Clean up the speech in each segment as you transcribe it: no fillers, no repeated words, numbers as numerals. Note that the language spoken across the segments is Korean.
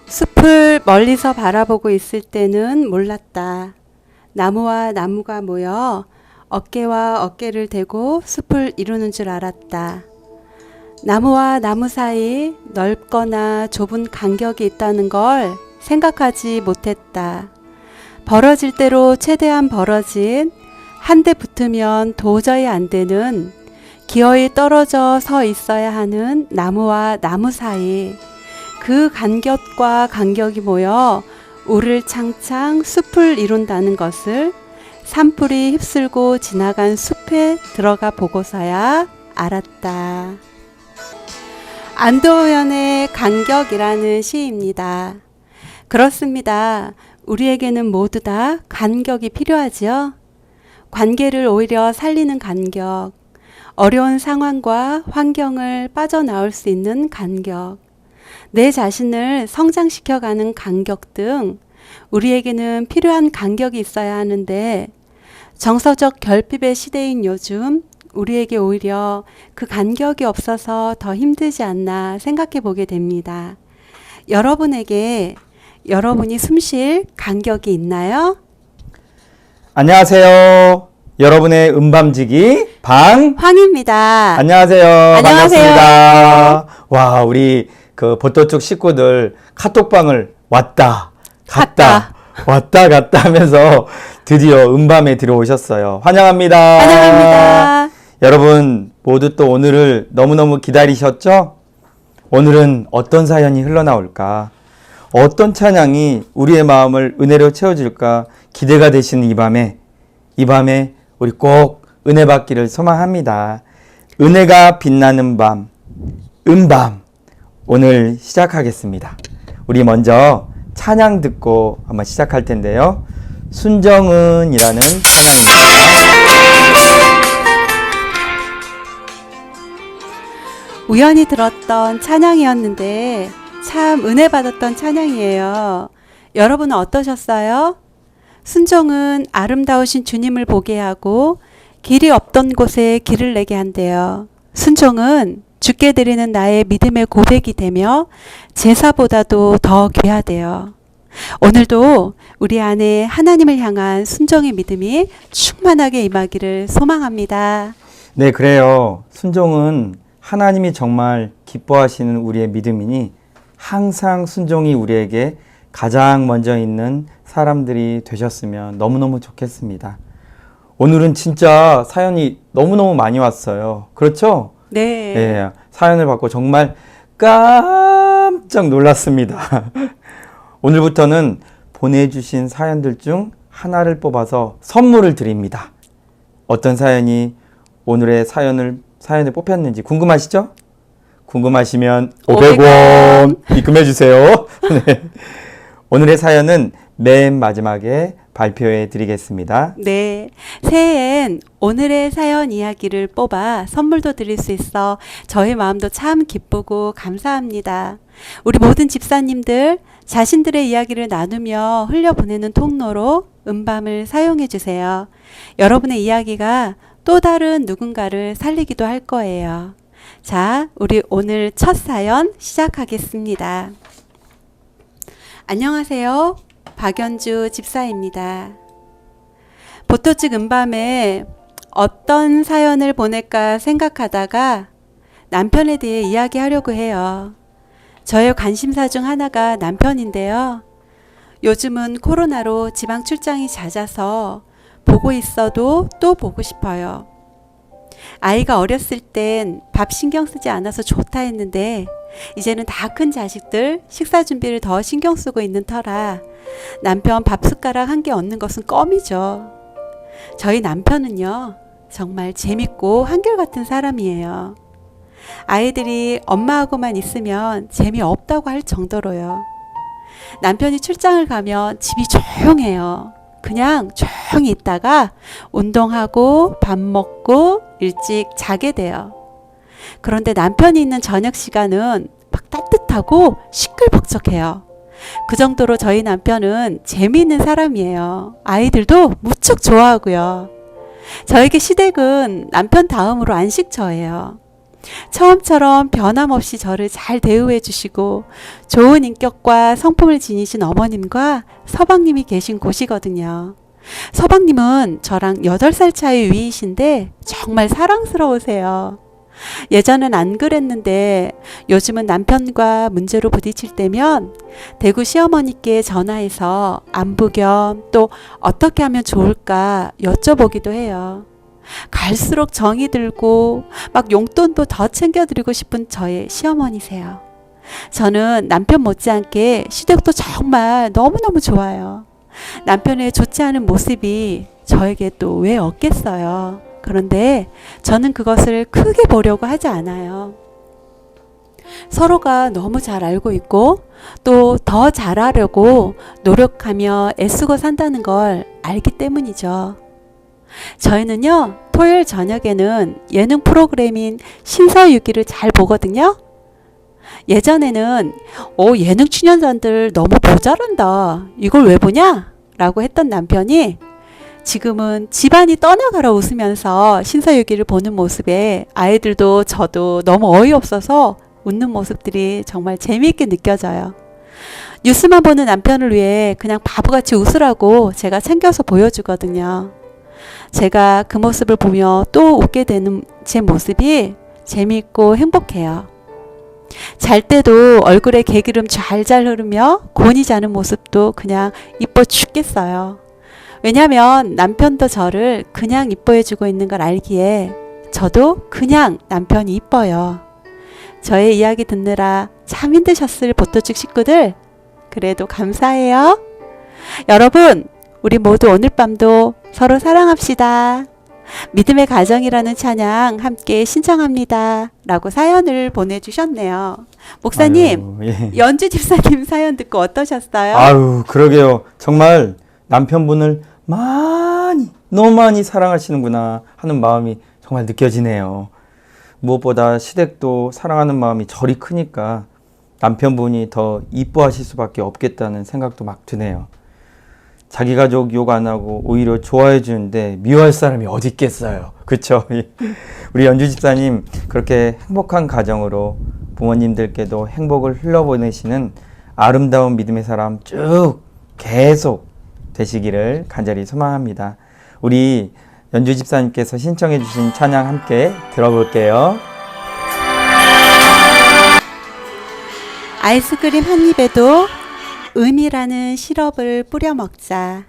숲을 멀리서 바라보고 있을 때는 몰랐다. 나무와 나무가 모여 어깨와 어깨를 대고 숲을 이루는 줄 알았다. 나무와 나무 사이 넓거나 좁은 간격이 있다는 걸 생각하지 못했다. 벌어질 대로 최대한 벌어진, 한 대 붙으면 도저히 안 되는, 기어이 떨어져 서 있어야 하는 나무와 나무 사이, 그 간격과 간격이 모여 우를창창 숲을 이룬다는 것을 산불이 휩쓸고 지나간 숲에 들어가 보고서야 알았다. 안도현의 간격이라는 시입니다. 그렇습니다. 우리에게는 모두 다 간격이 필요하지요. 관계를 오히려 살리는 간격, 어려운 상황과 환경을 빠져나올 수 있는 간격, 내 자신을 성장시켜가는 간격 등 우리에게는 필요한 간격이 있어야 하는데, 정서적 결핍의 시대인 요즘 우리에게 오히려 그 간격이 없어서 더 힘들지 않나 생각해 보게 됩니다. 여러분에게 여러분이 숨쉴 간격이 있나요? 안녕하세요. 여러분의 음밤지기 황입니다. 안녕하세요. 안녕하세요. 반갑습니다. 와, 우리 그 보토축 식구들 카톡방을 왔다 갔다 하면서 드디어 음밤에 들어오셨어요. 환영합니다. 환영합니다. 여러분 모두 또 오늘을 너무너무 기다리셨죠? 오늘은 어떤 사연이 흘러나올까? 어떤 찬양이 우리의 마음을 은혜로 채워줄까 기대가 되시는 이 밤에 우리 꼭 은혜 받기를 소망합니다. 은혜가 빛나는 밤, 음밤, 오늘 시작하겠습니다. 우리 먼저 찬양 듣고 한번 시작할 텐데요. 순정은이라는 찬양입니다. 우연히 들었던 찬양이었는데 참 은혜 받았던 찬양이에요. 여러분은 어떠셨어요? 순종은 아름다우신 주님을 보게 하고 길이 없던 곳에 길을 내게 한대요. 순종은 주께 드리는 나의 믿음의 고백이 되며 제사보다도 더 귀하대요. 오늘도 우리 안에 하나님을 향한 순종의 믿음이 충만하게 임하기를 소망합니다. 네, 그래요. 순종은 하나님이 정말 기뻐하시는 우리의 믿음이니 항상 순종이 우리에게 가장 먼저 있는 사람들이 되셨으면 너무너무 좋겠습니다. 오늘은 진짜 사연이 너무너무 많이 왔어요. 그렇죠? 네. 네, 사연을 받고 정말 깜짝 놀랐습니다. 오늘부터는 보내주신 사연들 중 하나를 뽑아서 선물을 드립니다. 어떤 사연이 오늘의 사연을 뽑혔는지 궁금하시죠? 궁금하시면 500원 입금해 주세요. 네. 오늘의 사연은 맨 마지막에 발표해 드리겠습니다. 네, 새해엔 오늘의 사연 이야기를 뽑아 선물도 드릴 수 있어 저희 마음도 참 기쁘고 감사합니다. 우리 모든 집사님들 자신들의 이야기를 나누며 흘려보내는 통로로 음밤을 사용해 주세요. 여러분의 이야기가 또 다른 누군가를 살리기도 할 거예요. 자, 우리 오늘 첫 사연 시작하겠습니다. 안녕하세요. 박연주 집사입니다. 보토축 음밤에 어떤 사연을 보낼까 생각하다가 남편에 대해 이야기하려고 해요. 저의 관심사 중 하나가 남편인데요. 요즘은 코로나로 지방 출장이 잦아서 보고 있어도 또 보고 싶어요. 아이가 어렸을 땐 밥 신경 쓰지 않아서 좋다 했는데 이제는 다 큰 자식들 식사 준비를 더 신경 쓰고 있는 터라 남편 밥 숟가락 한 개 얻는 것은 껌이죠. 저희 남편은요, 정말 재밌고 한결같은 사람이에요. 아이들이 엄마하고만 있으면 재미없다고 할 정도로요. 남편이 출장을 가면 집이 조용해요. 그냥 조용히 있다가 운동하고 밥 먹고 일찍 자게 돼요. 그런데 남편이 있는 저녁 시간은 막 따뜻하고 시끌벅적해요. 그 정도로 저희 남편은 재미있는 사람이에요. 아이들도 무척 좋아하고요. 저에게 시댁은 남편 다음으로 안식처예요. 처음처럼 변함없이 저를 잘 대우해 주시고 좋은 인격과 성품을 지니신 어머님과 서방님이 계신 곳이거든요. 서방님은 저랑 8살 차이 위이신데 정말 사랑스러우세요. 예전엔 안 그랬는데 요즘은 남편과 문제로 부딪힐 때면 대구 시어머니께 전화해서 안부 겸 또 어떻게 하면 좋을까 여쭤보기도 해요. 갈수록 정이 들고 막 용돈도 더 챙겨드리고 싶은 저의 시어머니세요. 저는 남편 못지않게 시댁도 정말 너무너무 좋아요. 남편의 좋지 않은 모습이 저에게 또 왜 없겠어요. 그런데 저는 그것을 크게 보려고 하지 않아요. 서로가 너무 잘 알고 있고 또 더 잘하려고 노력하며 애쓰고 산다는 걸 알기 때문이죠. 저희는요, 토요일 저녁에는 예능 프로그램인 신서유기를 잘 보거든요. 예전에는 예능 출연자들 너무 모자란다. 이걸 왜 보냐? 라고 했던 남편이 지금은 집안이 떠나가라 웃으면서 신서유기를 보는 모습에 아이들도 저도 너무 어이없어서 웃는 모습들이 정말 재미있게 느껴져요. 뉴스만 보는 남편을 위해 그냥 바보같이 웃으라고 제가 챙겨서 보여주거든요. 제가 그 모습을 보며 또 웃게 되는 제 모습이 재미있고 행복해요. 잘 때도 얼굴에 개기름 잘잘 흐르며 곤히 자는 모습도 그냥 이뻐 죽겠어요. 왜냐면 남편도 저를 그냥 이뻐해주고 있는 걸 알기에 저도 그냥 남편이 이뻐요. 저의 이야기 듣느라 참 힘드셨을 보토축 식구들, 그래도 감사해요. 여러분, 우리 모두 오늘 밤도 서로 사랑합시다. 믿음의 가정이라는 찬양 함께 신청합니다. 라고 사연을 보내주셨네요. 목사님, 아유, 예. 연주 집사님 사연 듣고 어떠셨어요? 아유, 그러게요. 정말 남편분을 너무 많이 사랑하시는구나 하는 마음이 정말 느껴지네요. 무엇보다 시댁도 사랑하는 마음이 저리 크니까 남편분이 더 이뻐하실 수밖에 없겠다는 생각도 막 드네요. 자기 가족 욕 안 하고 오히려 좋아해 주는데 미워할 사람이 어디 있겠어요. 그쵸? 우리 연주 집사님 그렇게 행복한 가정으로 부모님들께도 행복을 흘려보내시는 아름다운 믿음의 사람 쭉 계속 되시기를 간절히 소망합니다. 우리 연주 집사님께서 신청해 주신 찬양 함께 들어볼게요. 아이스크림 한 입에도 의미라는 시럽을 뿌려 먹자.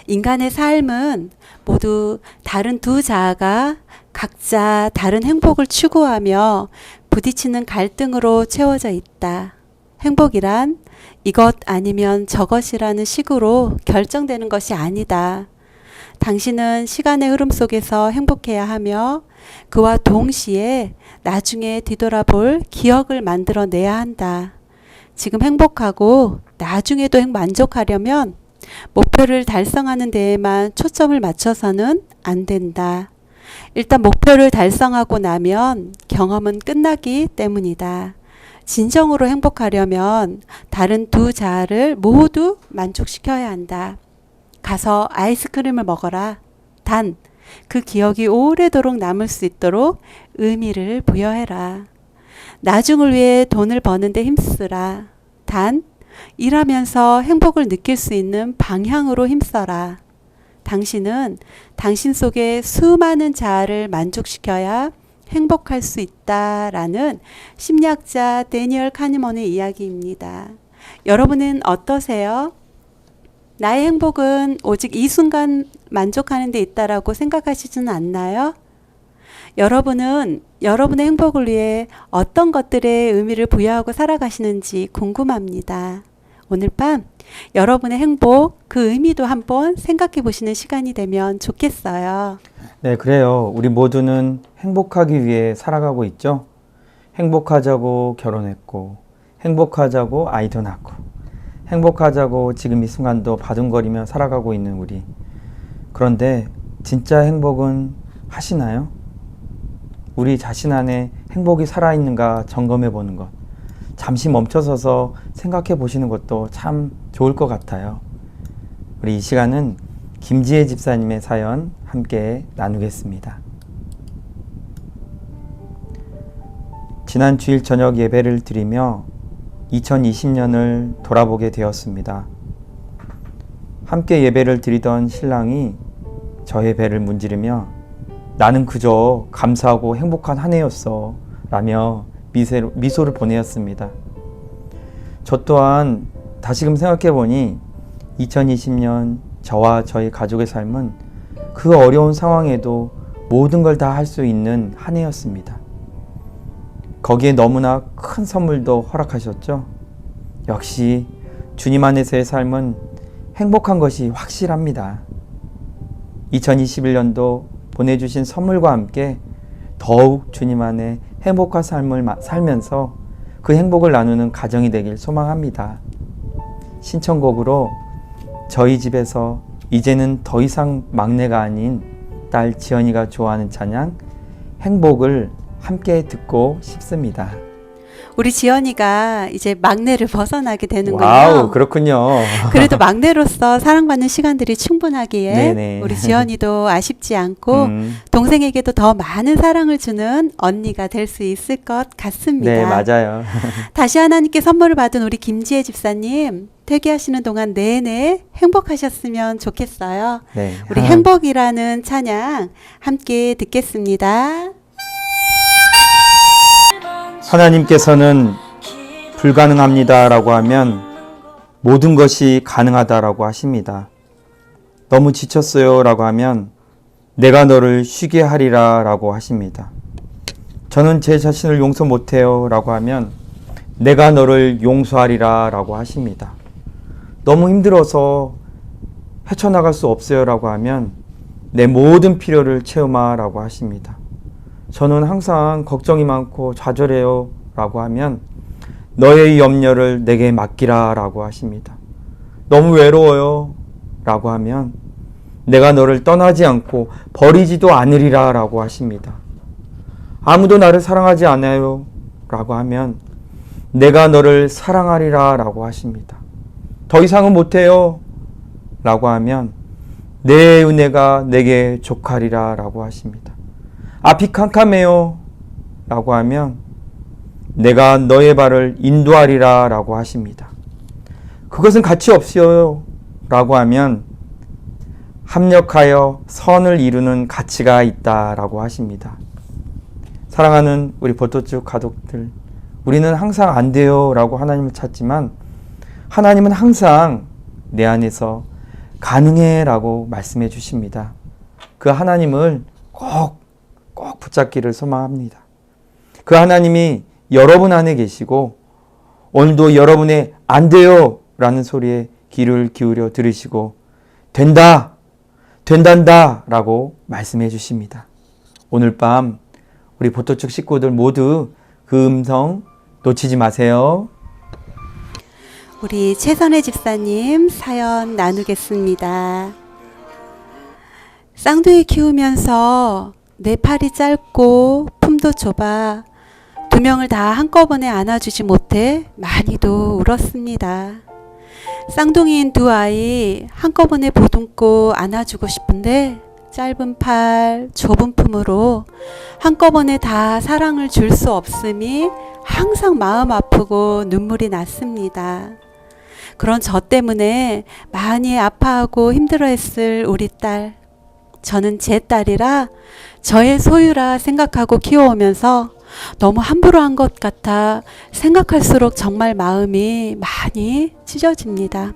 인간의 삶은 모두 다른 두 자아가 각자 다른 행복을 추구하며 부딪히는 갈등으로 채워져 있다. 행복이란 이것 아니면 저것이라는 식으로 결정되는 것이 아니다. 당신은 시간의 흐름 속에서 행복해야 하며 그와 동시에 나중에 뒤돌아볼 기억을 만들어내야 한다. 지금 행복하고 나중에도 만족하려면 목표를 달성하는 데에만 초점을 맞춰서는 안 된다. 일단 목표를 달성하고 나면 경험은 끝나기 때문이다. 진정으로 행복하려면 다른 두 자아를 모두 만족시켜야 한다. 가서 아이스크림을 먹어라. 단, 그 기억이 오래도록 남을 수 있도록 의미를 부여해라. 나중을 위해 돈을 버는데 힘쓰라. 단, 일하면서 행복을 느낄 수 있는 방향으로 힘써라. 당신은 당신 속에 수많은 자아를 만족시켜야 행복할 수 있다라는 심리학자 데니얼 카니먼의 이야기입니다. 여러분은 어떠세요? 나의 행복은 오직 이 순간 만족하는 데 있다라고 생각하시지는 않나요? 여러분은 여러분의 행복을 위해 어떤 것들에 의미를 부여하고 살아가시는지 궁금합니다. 오늘 밤 여러분의 행복, 그 의미도 한번 생각해 보시는 시간이 되면 좋겠어요. 네, 그래요. 우리 모두는 행복하기 위해 살아가고 있죠. 행복하자고 결혼했고, 행복하자고 아이도 낳고, 행복하자고 지금 이 순간도 바둥거리며 살아가고 있는 우리. 그런데 진짜 행복은 하시나요? 우리 자신 안에 행복이 살아있는가 점검해 보는 것. 잠시 멈춰서서 생각해 보시는 것도 참 좋을 것 같아요. 우리 이 시간은 김지혜 집사님의 사연 함께 나누겠습니다. 지난 주일 저녁 예배를 드리며 2020년을 돌아보게 되었습니다. 함께 예배를 드리던 신랑이 저의 배를 문지르며 나는 그저 감사하고 행복한 한 해였어 라며 미소를 보내었습니다. 저 또한 다시금 생각해 보니 2020년 저와 저희 가족의 삶은 그 어려운 상황에도 모든 걸 다 할 수 있는 한 해였습니다. 거기에 너무나 큰 선물도 허락하셨죠. 역시 주님 안에서의 삶은 행복한 것이 확실합니다. 2021년도 보내주신 선물과 함께 더욱 주님 안에 행복한 삶을 살면서 그 행복을 나누는 가정이 되길 소망합니다. 신청곡으로 저희 집에서 이제는 더 이상 막내가 아닌 딸 지연이가 좋아하는 찬양 행복을 함께 듣고 싶습니다. 우리 지연이가 이제 막내를 벗어나게 되는군요. 와우, 그렇군요. 그래도 막내로서 사랑받는 시간들이 충분하기에 네네. 우리 지연이도 아쉽지 않고 동생에게도 더 많은 사랑을 주는 언니가 될 수 있을 것 같습니다. 네, 맞아요. 다시 하나님께 선물을 받은 우리 김지혜 집사님, 퇴계하시는 동안 내내 행복하셨으면 좋겠어요. 네. 우리 행복이라는 찬양 함께 듣겠습니다. 하나님께서는 불가능합니다 라고 하면 모든 것이 가능하다라고 하십니다. 너무 지쳤어요 라고 하면 내가 너를 쉬게 하리라 라고 하십니다. 저는 제 자신을 용서 못해요 라고 하면 내가 너를 용서하리라 라고 하십니다. 너무 힘들어서 헤쳐나갈 수 없어요 라고 하면 내 모든 필요를 채우마 라고 하십니다. 저는 항상 걱정이 많고 좌절해요 라고 하면 너의 염려를 내게 맡기라 라고 하십니다. 너무 외로워요 라고 하면 내가 너를 떠나지 않고 버리지도 않으리라 라고 하십니다. 아무도 나를 사랑하지 않아요 라고 하면 내가 너를 사랑하리라 라고 하십니다. 더 이상은 못해요 라고 하면 내 은혜가 내게 족하리라 라고 하십니다. 앞이 캄캄해요 라고 하면 내가 너의 발을 인도하리라 라고 하십니다. 그것은 가치 없어요 라고 하면 합력하여 선을 이루는 가치가 있다 라고 하십니다. 사랑하는 우리 보토축 가족들, 우리는 항상 안 돼요 라고 하나님을 찾지만 하나님은 항상 내 안에서 가능해 라고 말씀해 주십니다. 그 하나님을 꼭 붙잡기를 소망합니다. 그 하나님이 여러분 안에 계시고 오늘도 여러분의 안 돼요 라는 소리에 귀를 기울여 들으시고 된단다 라고 말씀해 주십니다. 오늘 밤 우리 보토축 식구들 모두 그 음성 놓치지 마세요. 우리 최선혜 집사님 사연 나누겠습니다. 쌍둥이 키우면서 내 팔이 짧고 품도 좁아 두 명을 다 한꺼번에 안아주지 못해 많이도 울었습니다. 쌍둥이인 두 아이 한꺼번에 보듬고 안아주고 싶은데 짧은 팔, 좁은 품으로 한꺼번에 다 사랑을 줄 수 없음이 항상 마음 아프고 눈물이 났습니다. 그런 저 때문에 많이 아파하고 힘들어했을 우리 딸. 저는 제 딸이라 저의 소유라 생각하고 키워오면서 너무 함부로 한 것 같아 생각할수록 정말 마음이 많이 찢어집니다.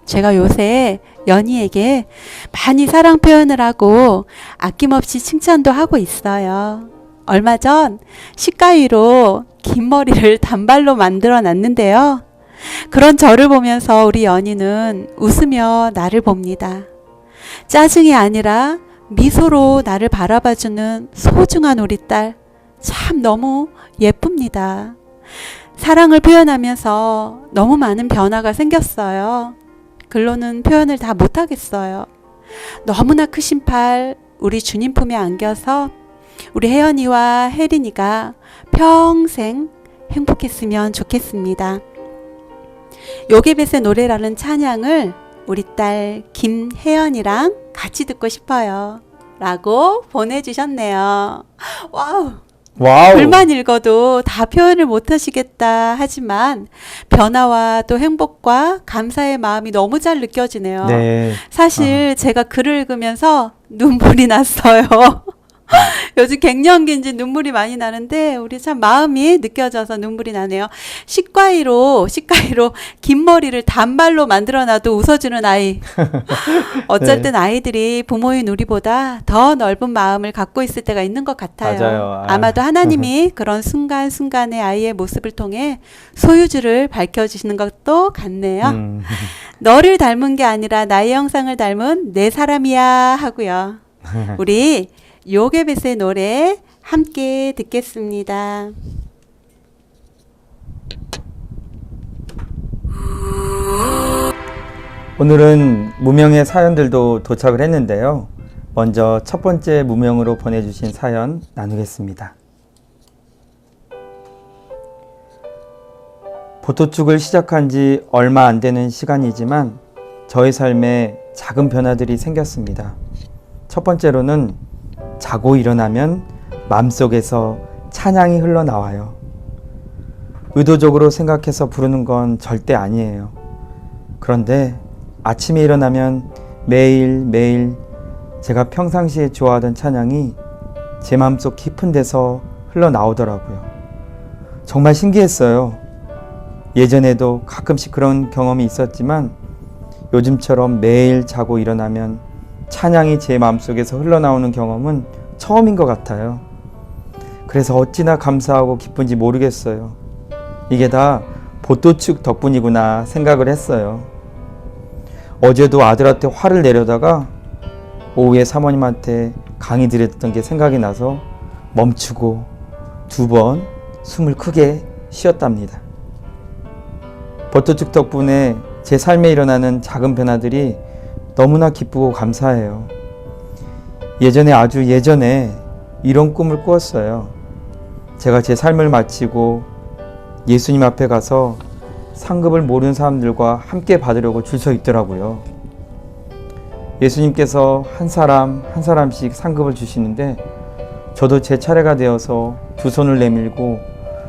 제가 요새 연희에게 많이 사랑 표현을 하고 아낌없이 칭찬도 하고 있어요. 얼마 전 시가위로 긴 머리를 단발로 만들어 놨는데요. 그런 저를 보면서 우리 연희는 웃으며 나를 봅니다. 짜증이 아니라 미소로 나를 바라봐주는 소중한 우리 딸, 참 너무 예쁩니다. 사랑을 표현하면서 너무 많은 변화가 생겼어요. 글로는 표현을 다 못하겠어요. 너무나 크신 팔 우리 주님 품에 안겨서 우리 혜연이와 혜린이가 평생 행복했으면 좋겠습니다. 요괴벳의 노래라는 찬양을 우리 딸 김혜연이랑 같이 듣고 싶어요 라고 보내주셨네요. 와우. 와우. 글만 읽어도 다 표현을 못하시겠다 하지만 변화와 또 행복과 감사의 마음이 너무 잘 느껴지네요. 네. 사실 제가 글을 읽으면서 눈물이 났어요. 요즘 갱년기인지 눈물이 많이 나는데 우리 참 마음이 느껴져서 눈물이 나네요. 식과위로 긴 머리를 단발로 만들어놔도 웃어주는 아이. 어쩔 네. 땐 아이들이 부모인 우리보다 더 넓은 마음을 갖고 있을 때가 있는 것 같아요. 맞아요. 아마도 하나님이 그런 순간순간의 아이의 모습을 통해 소유주를 밝혀주시는 것도 같네요. 너를 닮은 게 아니라 나의 형상을 닮은 내 사람이야 하고요. 우리 요괴벳의 노래 함께 듣겠습니다. 오늘은 무명의 사연들도 도착을 했는데요. 먼저 첫 번째 무명으로 보내주신 사연 나누겠습니다. 보토축을 시작한 지 얼마 안 되는 시간이지만 저의 삶에 작은 변화들이 생겼습니다. 첫 번째로는 자고 일어나면 마음속에서 찬양이 흘러나와요. 의도적으로 생각해서 부르는 건 절대 아니에요. 그런데 아침에 일어나면 매일 제가 평상시에 좋아하던 찬양이 제 마음속 깊은 데서 흘러나오더라고요. 정말 신기했어요. 예전에도 가끔씩 그런 경험이 있었지만 요즘처럼 매일 자고 일어나면 찬양이 제 마음속에서 흘러나오는 경험은 처음인 것 같아요. 그래서 어찌나 감사하고 기쁜지 모르겠어요. 이게 다 보토축 덕분이구나 생각을 했어요. 어제도 아들한테 화를 내려다가 오후에 사모님한테 강의 드렸던 게 생각이 나서 멈추고 2번 숨을 크게 쉬었답니다. 보토축 덕분에 제 삶에 일어나는 작은 변화들이 너무나 기쁘고 감사해요. 아주 예전에 이런 꿈을 꾸었어요. 제가 제 삶을 마치고 예수님 앞에 가서 상급을 모르는 사람들과 함께 받으려고 줄 서 있더라고요. 예수님께서 한 사람 한 사람씩 상급을 주시는데 저도 제 차례가 되어서 두 손을 내밀고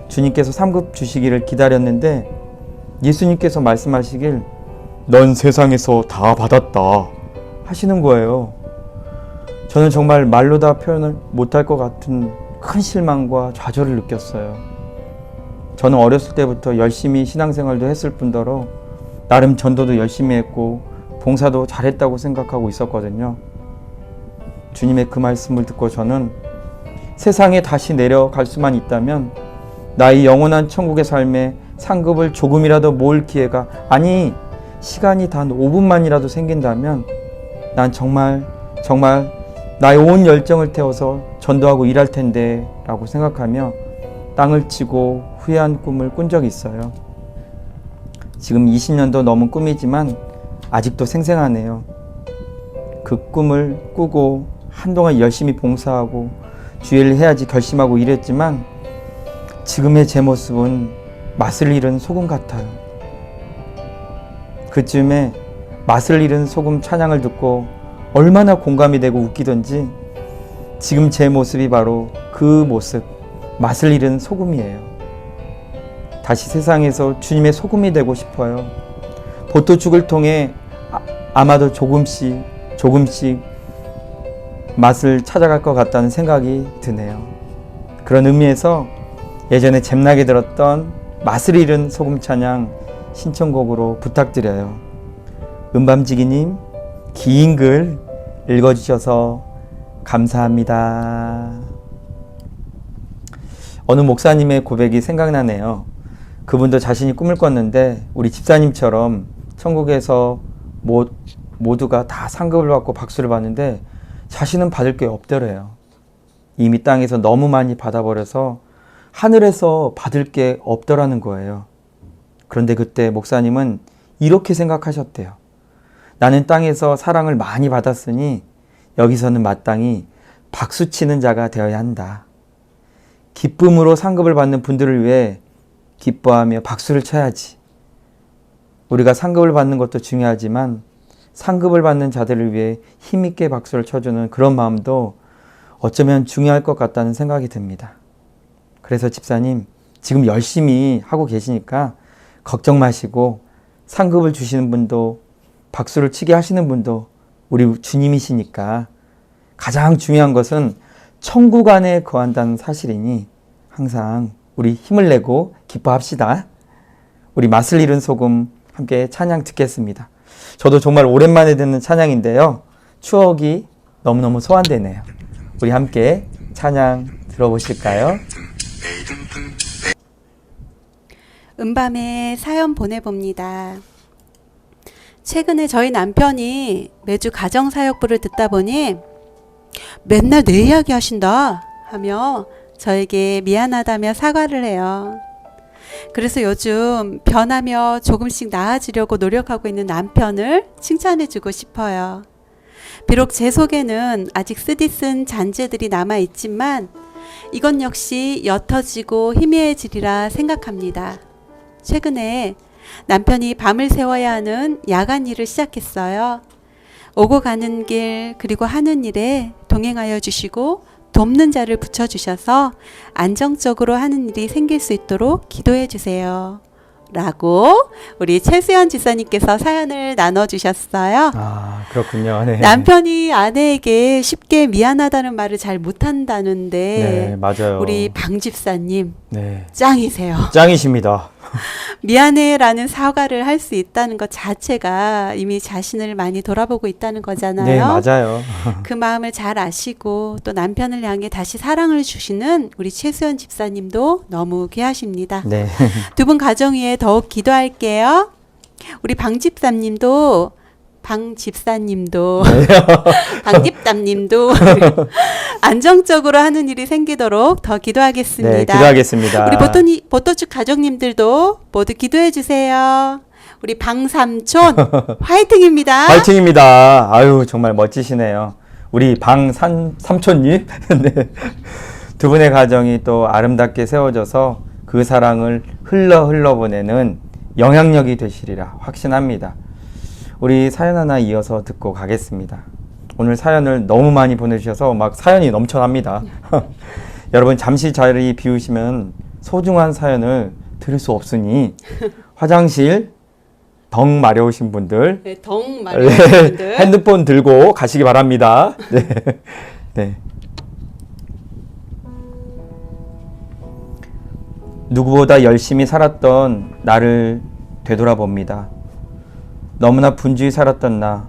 주님께서 상급 주시기를 기다렸는데 예수님께서 말씀하시길 넌 세상에서 다 받았다 하시는 거예요. 저는 정말 말로 다 표현을 못할 것 같은 큰 실망과 좌절을 느꼈어요. 저는 어렸을 때부터 열심히 신앙생활도 했을 뿐더러 나름 전도도 열심히 했고 봉사도 잘했다고 생각하고 있었거든요. 주님의 그 말씀을 듣고 저는 세상에 다시 내려갈 수만 있다면 나의 영원한 천국의 삶에 상급을 조금이라도 모을 기회가, 아니 시간이 단 5분만이라도 생긴다면 난 정말 나의 온 열정을 태워서 전도하고 일할 텐데 라고 생각하며 땅을 치고 후회한 꿈을 꾼 적이 있어요. 지금 20년도 넘은 꿈이지만 아직도 생생하네요. 그 꿈을 꾸고 한동안 열심히 봉사하고 주일을 해야지 결심하고 일했지만 지금의 제 모습은 맛을 잃은 소금 같아요. 그쯤에 맛을 잃은 소금 찬양을 듣고 얼마나 공감이 되고 웃기던지 지금 제 모습이 바로 그 모습, 맛을 잃은 소금이에요. 다시 세상에서 주님의 소금이 되고 싶어요. 보토축을 통해 아마도 조금씩 맛을 찾아갈 것 같다는 생각이 드네요. 그런 의미에서 예전에 잼나게 들었던 맛을 잃은 소금 찬양 신청곡으로 부탁드려요. 은밤지기님, 긴 글 읽어주셔서 감사합니다. 어느 목사님의 고백이 생각나네요. 그분도 자신이 꿈을 꿨는데 우리 집사님처럼 천국에서 모두가 다 상급을 받고 박수를 받는데 자신은 받을 게 없더래요. 이미 땅에서 너무 많이 받아버려서 하늘에서 받을 게 없더라는 거예요. 그런데 그때 목사님은 이렇게 생각하셨대요. 나는 땅에서 사랑을 많이 받았으니 여기서는 마땅히 박수치는 자가 되어야 한다. 기쁨으로 상급을 받는 분들을 위해 기뻐하며 박수를 쳐야지. 우리가 상급을 받는 것도 중요하지만 상급을 받는 자들을 위해 힘있게 박수를 쳐주는 그런 마음도 어쩌면 중요할 것 같다는 생각이 듭니다. 그래서 집사님, 지금 열심히 하고 계시니까 걱정 마시고 상급을 주시는 분도 박수를 치게 하시는 분도 우리 주님이시니까 가장 중요한 것은 천국 안에 거한다는 사실이니 항상 우리 힘을 내고 기뻐합시다. 우리 맛을 잃은 소금 함께 찬양 듣겠습니다. 저도 정말 오랜만에 듣는 찬양인데요. 추억이 너무너무 소환되네요. 우리 함께 찬양 들어보실까요? 음밤에 사연 보내봅니다. 최근에 저희 남편이 매주 가정사역부를 듣다 보니 맨날 내 이야기 하신다 하며 저에게 미안하다며 사과를 해요. 그래서 요즘 변하며 조금씩 나아지려고 노력하고 있는 남편을 칭찬해주고 싶어요. 비록 제 속에는 아직 쓰디쓴 잔재들이 남아있지만 이건 역시 옅어지고 희미해지리라 생각합니다. 최근에 남편이 밤을 새워야 하는 야간 일을 시작했어요. 오고 가는 길 그리고 하는 일에 동행하여 주시고 돕는 자를 붙여주셔서 안정적으로 하는 일이 생길 수 있도록 기도해 주세요. 라고 우리 최수연 지사님께서 사연을 나눠주셨어요. 아, 그렇군요. 네. 남편이 아내에게 쉽게 미안하다는 말을 잘 못한다는데 네, 맞아요. 우리 방 집사님 네. 짱이세요. 짱이십니다. 미안해라는 사과를 할 수 있다는 것 자체가 이미 자신을 많이 돌아보고 있다는 거잖아요. 네, 맞아요. 그 마음을 잘 아시고 또 남편을 향해 다시 사랑을 주시는 우리 최수연 집사님도 너무 귀하십니다. 네. 두 분 가정 위에 더욱 기도할게요. 우리 방 집사님도 방집담님도 안정적으로 하는 일이 생기도록 더 기도하겠습니다. 네, 기도하겠습니다. 우리 보토축 가족님들도 모두 기도해 주세요. 우리 방삼촌 화이팅입니다. 파이팅입니다. 아유, 정말 멋지시네요. 우리 삼촌님. 네. 두 분의 가정이 또 아름답게 세워져서 그 사랑을 흘러 보내는 영향력이 되시리라 확신합니다. 우리 사연 하나 이어서 듣고 가겠습니다. 오늘 사연을 너무 많이 보내주셔서 막 사연이 넘쳐납니다. 여러분 잠시 자리 비우시면 소중한 사연을 들을 수 없으니 화장실 덩 마려우신 분들, 네, 덩 마려우신 분들 핸드폰 들고 가시기 바랍니다. 네. 네. 누구보다 열심히 살았던 나를 되돌아봅니다. 너무나 분주히 살았던 나,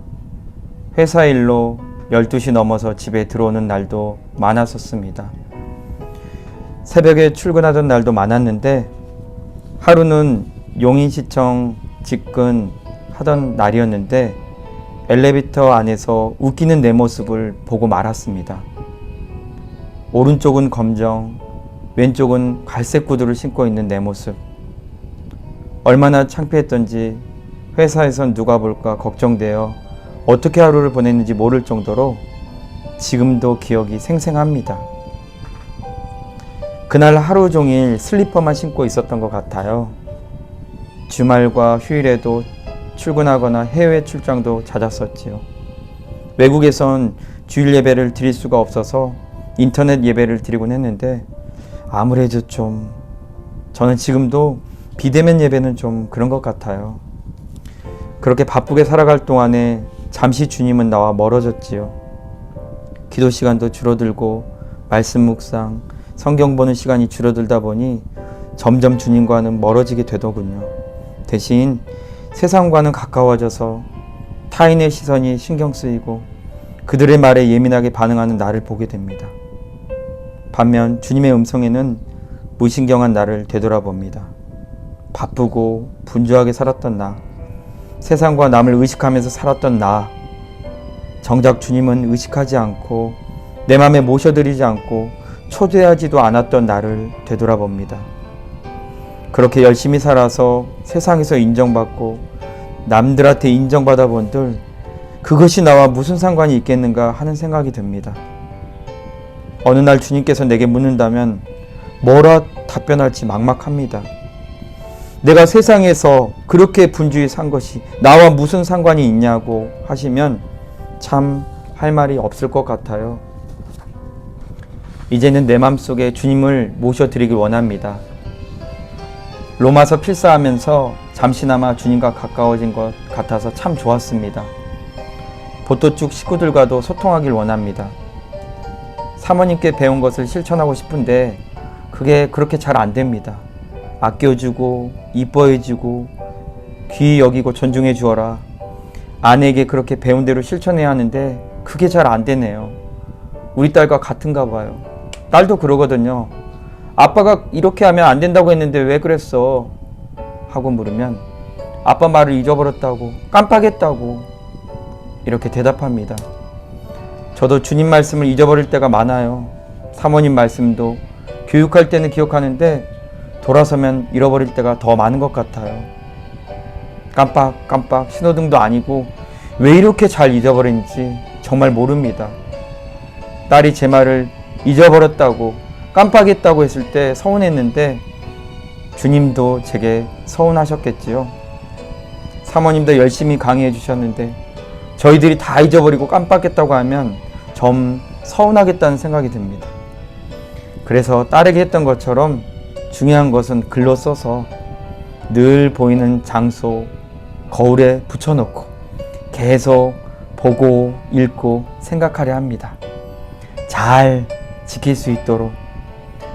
회사 일로 12시 넘어서 집에 들어오는 날도 많았었습니다. 새벽에 출근하던 날도 많았는데 하루는 용인시청 직근 하던 날이었는데 엘리베이터 안에서 웃기는 내 모습을 보고 말았습니다. 오른쪽은 검정, 왼쪽은 갈색 구두를 신고 있는 내 모습. 얼마나 창피했던지 회사에선 누가 볼까 걱정되어 어떻게 하루를 보냈는지 모를 정도로 지금도 기억이 생생합니다. 그날 하루 종일 슬리퍼만 신고 있었던 것 같아요. 주말과 휴일에도 출근하거나 해외 출장도 잦았었지요. 외국에선 주일 예배를 드릴 수가 없어서 인터넷 예배를 드리곤 했는데 아무래도 저는 지금도 비대면 예배는 좀 그런 것 같아요. 그렇게 바쁘게 살아갈 동안에 잠시 주님은 나와 멀어졌지요. 기도 시간도 줄어들고 말씀 묵상, 성경 보는 시간이 줄어들다 보니 점점 주님과는 멀어지게 되더군요. 대신 세상과는 가까워져서 타인의 시선이 신경 쓰이고 그들의 말에 예민하게 반응하는 나를 보게 됩니다. 반면 주님의 음성에는 무신경한 나를 되돌아봅니다. 바쁘고 분주하게 살았던 나, 세상과 남을 의식하면서 살았던 나, 정작 주님은 의식하지 않고 내 맘에 모셔드리지 않고 초대하지도 않았던 나를 되돌아봅니다. 그렇게 열심히 살아서 세상에서 인정받고 남들한테 인정받아 본들 그것이 나와 무슨 상관이 있겠는가 하는 생각이 듭니다. 어느 날 주님께서 내게 묻는다면 뭐라 답변할지 막막합니다. 내가 세상에서 그렇게 분주히 산 것이 나와 무슨 상관이 있냐고 하시면 참 할 말이 없을 것 같아요. 이제는 내 맘속에 주님을 모셔드리길 원합니다. 로마서 필사하면서 잠시나마 주님과 가까워진 것 같아서 참 좋았습니다. 보토축 식구들과도 소통하길 원합니다. 사모님께 배운 것을 실천하고 싶은데 그게 그렇게 잘 안 됩니다. 아껴주고 이뻐해주고 귀히 여기고 존중해 주어라. 아내에게 그렇게 배운 대로 실천해야 하는데 그게 잘 안 되네요. 우리 딸과 같은가 봐요. 딸도 그러거든요. 아빠가 이렇게 하면 안 된다고 했는데 왜 그랬어? 하고 물으면 아빠 말을 잊어버렸다고, 깜빡했다고 이렇게 대답합니다. 저도 주님 말씀을 잊어버릴 때가 많아요. 사모님 말씀도 교육할 때는 기억하는데 돌아서면 잃어버릴 때가 더 많은 것 같아요. 깜빡깜빡 신호등도 아니고 왜 이렇게 잘 잊어버린지 정말 모릅니다. 딸이 제 말을 잊어버렸다고 깜빡했다고 했을 때 서운했는데 주님도 제게 서운하셨겠지요. 사모님도 열심히 강의해 주셨는데 저희들이 다 잊어버리고 깜빡했다고 하면 좀 서운하겠다는 생각이 듭니다. 그래서 딸에게 했던 것처럼 중요한 것은 글로 써서 늘 보이는 장소 거울에 붙여놓고 계속 보고 읽고 생각하려 합니다. 잘 지킬 수 있도록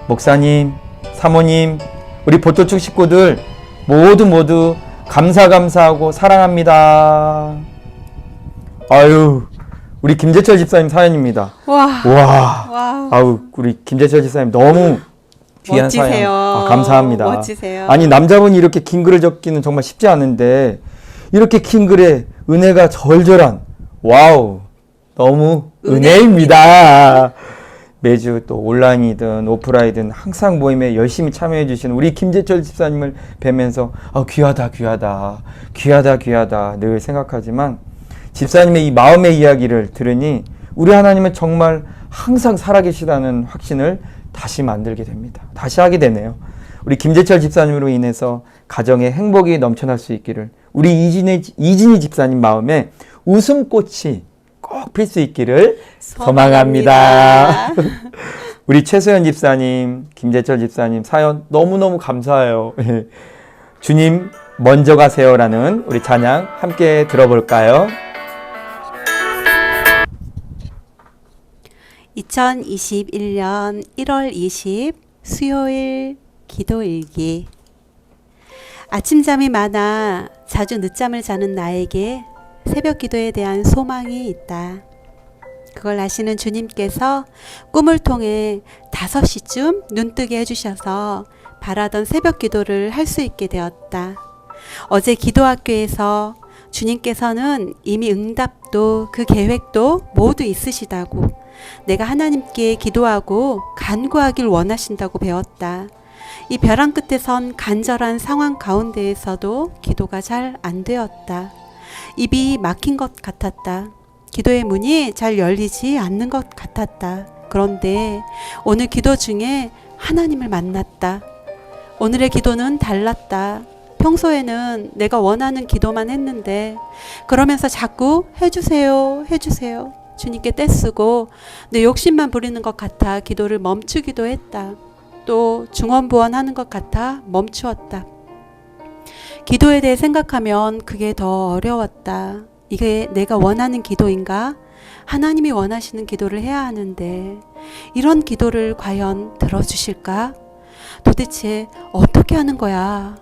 목사님, 사모님, 우리 보토축 식구들 모두 감사하고 사랑합니다. 아유, 우리 김재철 집사님 사연입니다. 와. 아우, 우리 김재철 집사님 너무 귀한 멋지세요. 사연. 감사합니다. 멋지세요. 아니, 남자분이 이렇게 긴 글을 적기는 정말 쉽지 않은데 이렇게 긴 글에 은혜가 절절한, 와우, 너무 은혜입니다. 매주 또 온라인이든 오프라인이든 항상 모임에 열심히 참여해 주시는 우리 김재철 집사님을 뵈면서 귀하다 늘 생각하지만 집사님의 이 마음의 이야기를 들으니 우리 하나님은 정말 항상 살아계시다는 확신을 다시 만들게 됩니다. 다시 하게 되네요. 우리 김재철 집사님으로 인해서 가정에 행복이 넘쳐날 수 있기를, 우리 이진희 집사님 마음에 웃음꽃이 꼭 필 수 있기를 소망합니다. 우리 최소연 집사님, 김재철 집사님 사연 너무너무 감사해요. 주님 먼저 가세요라는 우리 찬양 함께 들어볼까요? 2021년 1월 20 수요일 기도일기. 아침잠이 많아 자주 늦잠을 자는 나에게 새벽 기도에 대한 소망이 있다. 그걸 아시는 주님께서 꿈을 통해 5시쯤 눈뜨게 해주셔서 바라던 새벽 기도를 할 수 있게 되었다. 어제 기도학교에서 주님께서는 이미 응답도 그 계획도 모두 있으시다고, 내가 하나님께 기도하고 간구하길 원하신다고 배웠다. 이 벼랑 끝에 선 간절한 상황 가운데에서도 기도가 잘 안 되었다. 입이 막힌 것 같았다. 기도의 문이 잘 열리지 않는 것 같았다. 그런데 오늘 기도 중에 하나님을 만났다. 오늘의 기도는 달랐다. 평소에는 내가 원하는 기도만 했는데 그러면서 자꾸 해주세요 주님께 떼쓰고 내 욕심만 부리는 것 같아 기도를 멈추기도 했다. 또 중언부언하는 것 같아 멈추었다. 기도에 대해 생각하면 그게 더 어려웠다. 이게 내가 원하는 기도인가? 하나님이 원하시는 기도를 해야 하는데 이런 기도를 과연 들어주실까? 도대체 어떻게 하는 거야?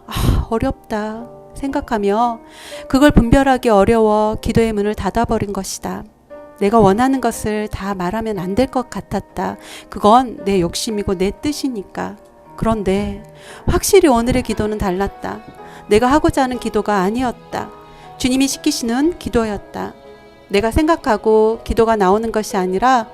어렵다 생각하며 그걸 분별하기 어려워 기도의 문을 닫아버린 것이다. 내가 원하는 것을 다 말하면 안 될 것 같았다. 그건 내 욕심이고 내 뜻이니까. 그런데 확실히 오늘의 기도는 달랐다. 내가 하고자 하는 기도가 아니었다. 주님이 시키시는 기도였다. 내가 생각하고 기도가 나오는 것이 아니라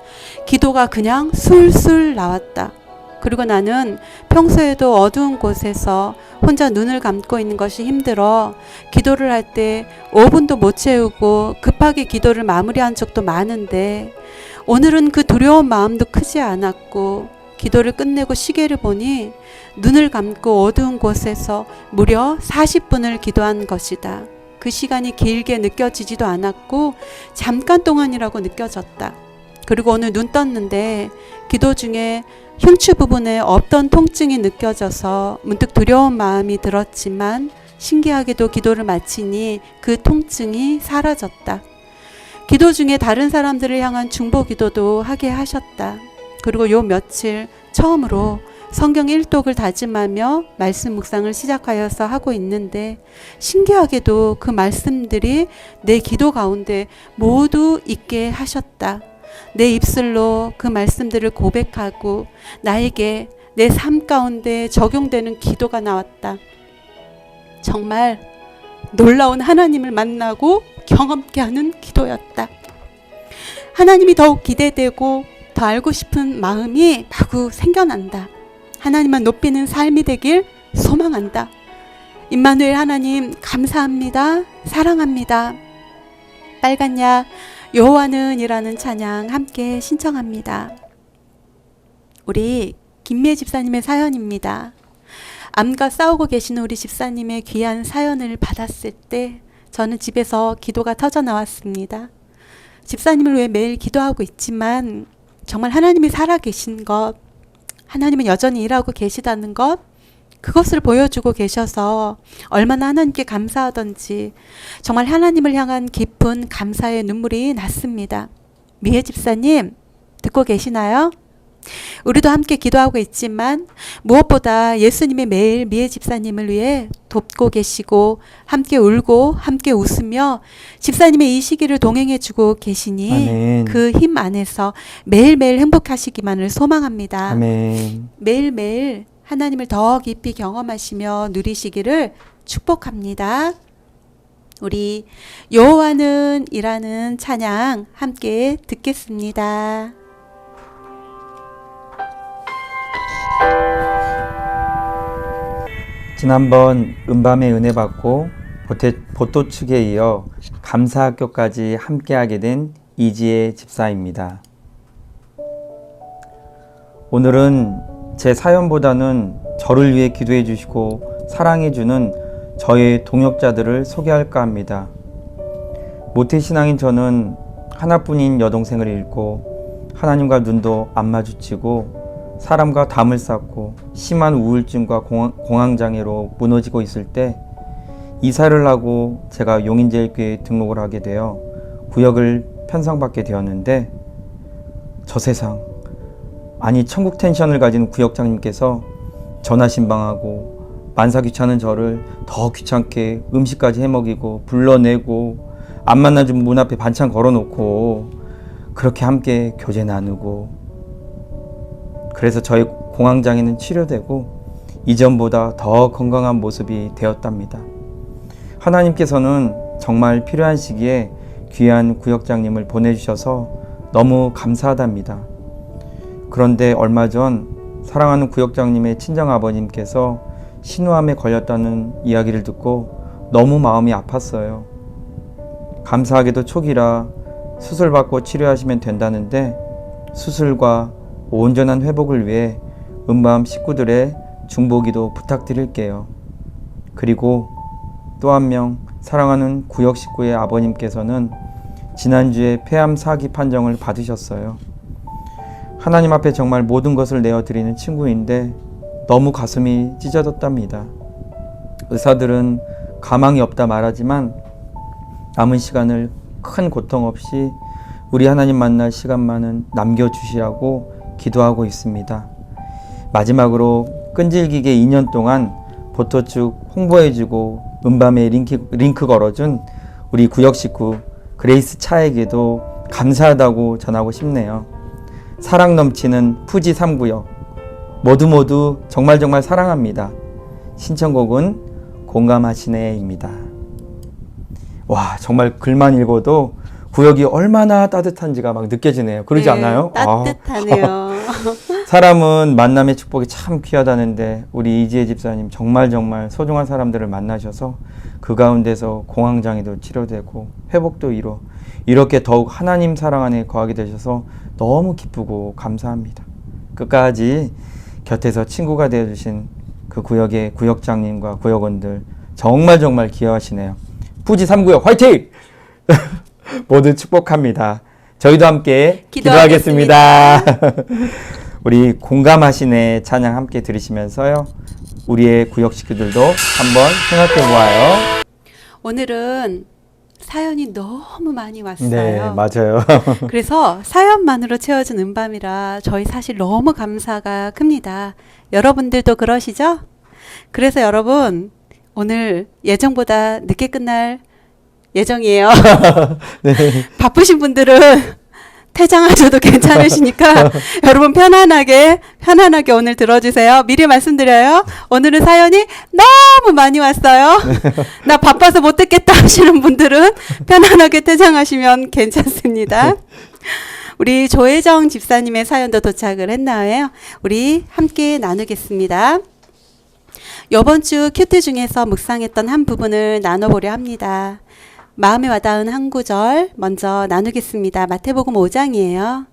기도가 그냥 술술 나왔다. 그리고 나는 평소에도 어두운 곳에서 혼자 눈을 감고 있는 것이 힘들어 기도를 할 때 5분도 못 채우고 급하게 기도를 마무리한 적도 많은데 오늘은 그 두려운 마음도 크지 않았고 기도를 끝내고 시계를 보니 눈을 감고 어두운 곳에서 무려 40분을 기도한 것이다. 그 시간이 길게 느껴지지도 않았고 잠깐 동안이라고 느껴졌다. 그리고 오늘 눈 떴는데 기도 중에 흉추 부분에 없던 통증이 느껴져서 문득 두려운 마음이 들었지만 신기하게도 기도를 마치니 그 통증이 사라졌다. 기도 중에 다른 사람들을 향한 중보 기도도 하게 하셨다. 그리고 요 며칠 처음으로 성경 1독을 다짐하며 말씀 묵상을 시작하여서 하고 있는데 신기하게도 그 말씀들이 내 기도 가운데 모두 있게 하셨다. 내 입술로 그 말씀들을 고백하고 나에게 내 삶 가운데 적용되는 기도가 나왔다. 정말 놀라운 하나님을 만나고 경험케 하는 기도였다. 하나님이 더욱 기대되고 더 알고 싶은 마음이 마구 생겨난다. 하나님만 높이는 삶이 되길 소망한다. 임마누엘 하나님 감사합니다. 사랑합니다. 빨간 약 여호와는 이라는 찬양 함께 신청합니다. 우리 김미애 집사님의 사연입니다. 암과 싸우고 계시는 우리 집사님의 귀한 사연을 받았을 때 저는 집에서 기도가 터져 나왔습니다. 집사님을 위해 매일 기도하고 있지만 정말 하나님이 살아계신 것, 하나님은 여전히 일하고 계시다는 것, 그것을 보여주고 계셔서 얼마나 하나님께 감사하던지 정말 하나님을 향한 깊은 감사의 눈물이 났습니다. 미애 집사님 듣고 계시나요? 우리도 함께 기도하고 있지만 무엇보다 예수님이 매일 미애 집사님을 위해 돕고 계시고 함께 울고 함께 웃으며 집사님의 이 시기를 동행해주고 계시니 아멘. 그 힘 안에서 매일매일 행복하시기만을 소망합니다. 아멘. 매일매일 하나님을 더 깊이 경험하시며 누리시기를 축복합니다. 우리 여호와는 이라는 찬양 함께 듣겠습니다. 지난번 은밤의 은혜 받고 보토축에 이어 감사학교까지 함께하게 된 이지혜 집사입니다. 오늘은 제 사연보다는 저를 위해 기도해 주시고 사랑해 주는 저의 동역자들을 소개할까 합니다. 모태신앙인 저는 하나뿐인 여동생을 잃고 하나님과 눈도 안 마주치고 사람과 담을 쌓고 심한 우울증과 공황장애로 무너지고 있을 때 이사를 하고 제가 용인제일교회에 등록을 하게 되어 구역을 편성받게 되었는데 저 세상, 아니 천국 텐션을 가진 구역장님께서 전화신방하고 만사 귀찮은 저를 더 귀찮게 음식까지 해먹이고 불러내고 안 만나주면 문 앞에 반찬 걸어놓고 그렇게 함께 교제 나누고 그래서 저의 공황장애는 치료되고 이전보다 더 건강한 모습이 되었답니다. 하나님께서는 정말 필요한 시기에 귀한 구역장님을 보내주셔서 너무 감사하답니다. 그런데 얼마 전 사랑하는 구역장님의 친정아버님께서 신우암에 걸렸다는 이야기를 듣고 너무 마음이 아팠어요. 감사하게도 초기라 수술받고 치료하시면 된다는데 수술과 온전한 회복을 위해 은밤 식구들의 중보기도 부탁드릴게요. 그리고 또 한 명 사랑하는 구역 식구의 아버님께서는 지난주에 폐암 사기 판정을 받으셨어요. 하나님 앞에 정말 모든 것을 내어드리는 친구인데 너무 가슴이 찢어졌답니다. 의사들은 가망이 없다 말하지만 남은 시간을 큰 고통 없이 우리 하나님 만날 시간만은 남겨주시라고 기도하고 있습니다. 마지막으로 끈질기게 2년 동안 보토축 홍보해주고 은밤에 링크 걸어준 우리 구역 식구 그레이스 차에게도 감사하다고 전하고 싶네요. 사랑 넘치는 푸지 3구역 모두 정말 사랑합니다. 신청곡은 공감하시네입니다. 와, 정말 글만 읽어도 구역이 얼마나 따뜻한지가 막 느껴지네요. 그러지 네, 않나요? 따뜻하네요. 사람은 만남의 축복이 참 귀하다는데 우리 이지혜 집사님 정말 소중한 사람들을 만나셔서 그 가운데서 공황장애도 치료되고 회복도 이렇게 더욱 하나님 사랑 안에 거하게 되셔서 너무 기쁘고 감사합니다. 끝까지 곁에서 친구가 되어주신 그 구역의 구역장님과 구역원들 정말 정말 귀여하시네요. 부지 3구역 화이팅! 모두 축복합니다. 저희도 함께 기도하겠습니다. 우리 공감하시네 찬양 함께 들으시면서요. 우리의 구역 식구들도 한번 생각해 보아요. 오늘은 사연이 너무 많이 왔어요. 네, 맞아요. 그래서 사연만으로 채워진 음밤이라 저희 사실 너무 감사가 큽니다. 여러분들도 그러시죠? 그래서 여러분 오늘 예정보다 늦게 끝날 예정이에요. 네. 바쁘신 분들은 퇴장하셔도 괜찮으시니까 여러분 편안하게 오늘 들어주세요. 미리 말씀드려요. 오늘은 사연이 너무 많이 왔어요. 나 바빠서 못 듣겠다 하시는 분들은 편안하게 퇴장하시면 괜찮습니다. 우리 조혜정 집사님의 사연도 도착을 했나요? 우리 함께 나누겠습니다. 이번 주 큐티 중에서 묵상했던 한 부분을 나눠보려 합니다. 마음에 와닿은 한 구절 먼저 나누겠습니다. 마태복음 5장이에요.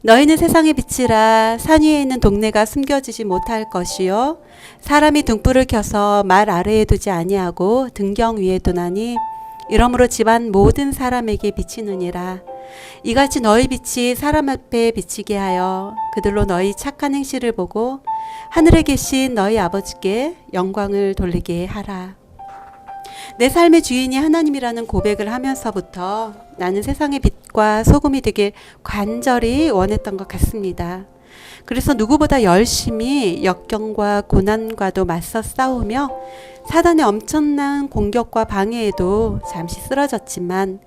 너희는 세상의 빛이라 산 위에 있는 동네가 숨겨지지 못할 것이요 사람이 등불을 켜서 말 아래에 두지 아니하고 등경 위에 두나니 이러므로 집안 모든 사람에게 비치느니라. 이같이 너희 빛이 사람 앞에 비치게 하여 그들로 너희 착한 행실을 보고 하늘에 계신 너희 아버지께 영광을 돌리게 하라. 내 삶의 주인이 하나님이라는 고백을 하면서부터 나는 세상의 빛과 소금이 되길 간절히 원했던 것 같습니다. 그래서 누구보다 열심히 역경과 고난과도 맞서 싸우며 사단의 엄청난 공격과 방해에도 잠시 쓰러졌지만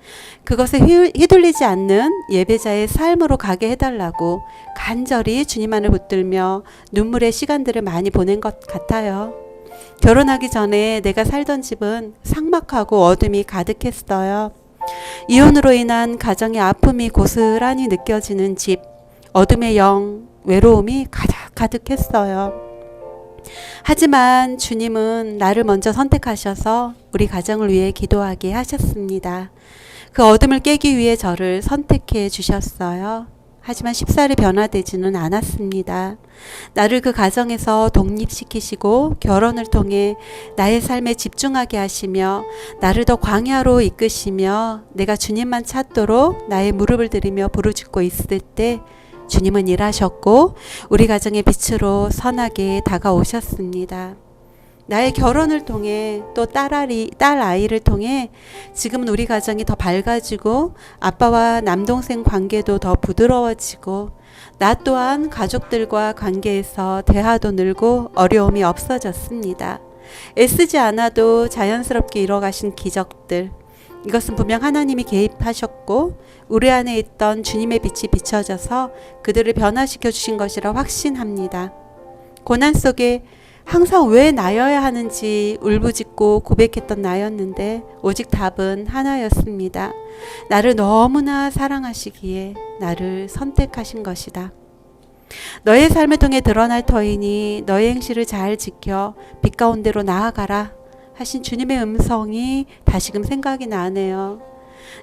그것에 휘둘리지 않는 예배자의 삶으로 가게 해달라고 간절히 주님 안을 붙들며 눈물의 시간들을 많이 보낸 것 같아요. 결혼하기 전에 내가 살던 집은 삭막하고 어둠이 가득했어요. 이혼으로 인한 가정의 아픔이 고스란히 느껴지는 집, 어둠의 영, 외로움이 가득했어요. 하지만 주님은 나를 먼저 선택하셔서 우리 가정을 위해 기도하게 하셨습니다. 그 어둠을 깨기 위해 저를 선택해 주셨어요. 하지만 쉽사리 변화되지는 않았습니다. 나를 그 가정에서 독립시키시고 결혼을 통해 나의 삶에 집중하게 하시며 나를 더 광야로 이끄시며 내가 주님만 찾도록 나의 무릎을 들이며 부르짖고 있을 때 주님은 일하셨고 우리 가정의 빛으로 선하게 다가오셨습니다. 나의 결혼을 통해 또 딸 아이를 통해 지금은 우리 가정이 더 밝아지고 아빠와 남동생 관계도 더 부드러워지고 나 또한 가족들과 관계에서 대화도 늘고 어려움이 없어졌습니다. 애쓰지 않아도 자연스럽게 이뤄가신 기적들, 이것은 분명 하나님이 개입하셨고 우리 안에 있던 주님의 빛이 비춰져서 그들을 변화시켜 주신 것이라 확신합니다. 고난 속에 항상 왜 나여야 하는지 울부짖고 고백했던 나였는데 오직 답은 하나였습니다. 나를 너무나 사랑하시기에 나를 선택하신 것이다. 너의 삶을 통해 드러날 터이니 너의 행실을 잘 지켜 빛 가운데로 나아가라 하신 주님의 음성이 다시금 생각이 나네요.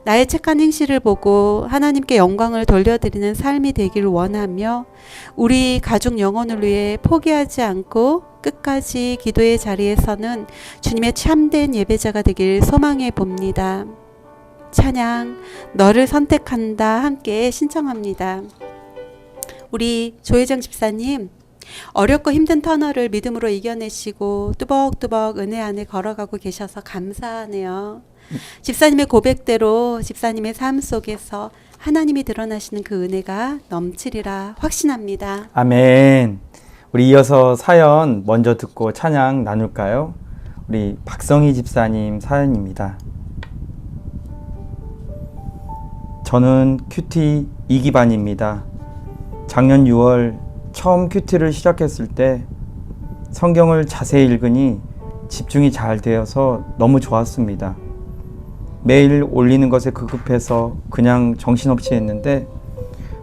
나의 착한 행실을 보고 하나님께 영광을 돌려드리는 삶이 되길 원하며 우리 가족 영혼을 위해 포기하지 않고 끝까지 기도의 자리에 서는 주님의 참된 예배자가 되길 소망해 봅니다. 찬양 너를 선택한다 함께 신청합니다. 우리 조혜정 집사님 어렵고 힘든 터널을 믿음으로 이겨내시고 뚜벅뚜벅 은혜 안에 걸어가고 계셔서 감사하네요. 집사님의 고백대로 집사님의 삶 속에서 하나님이 드러나시는 그 은혜가 넘치리라 확신합니다. 아멘. 우리 이어서 사연 먼저 듣고 찬양 나눌까요? 우리 박성희 집사님 사연입니다. 저는 큐티 2기반입니다. 작년 6월 처음 큐티를 시작했을 때 성경을 자세히 읽으니 집중이 잘 되어서 너무 좋았습니다. 매일 올리는 것에 급급해서 그냥 정신없이 했는데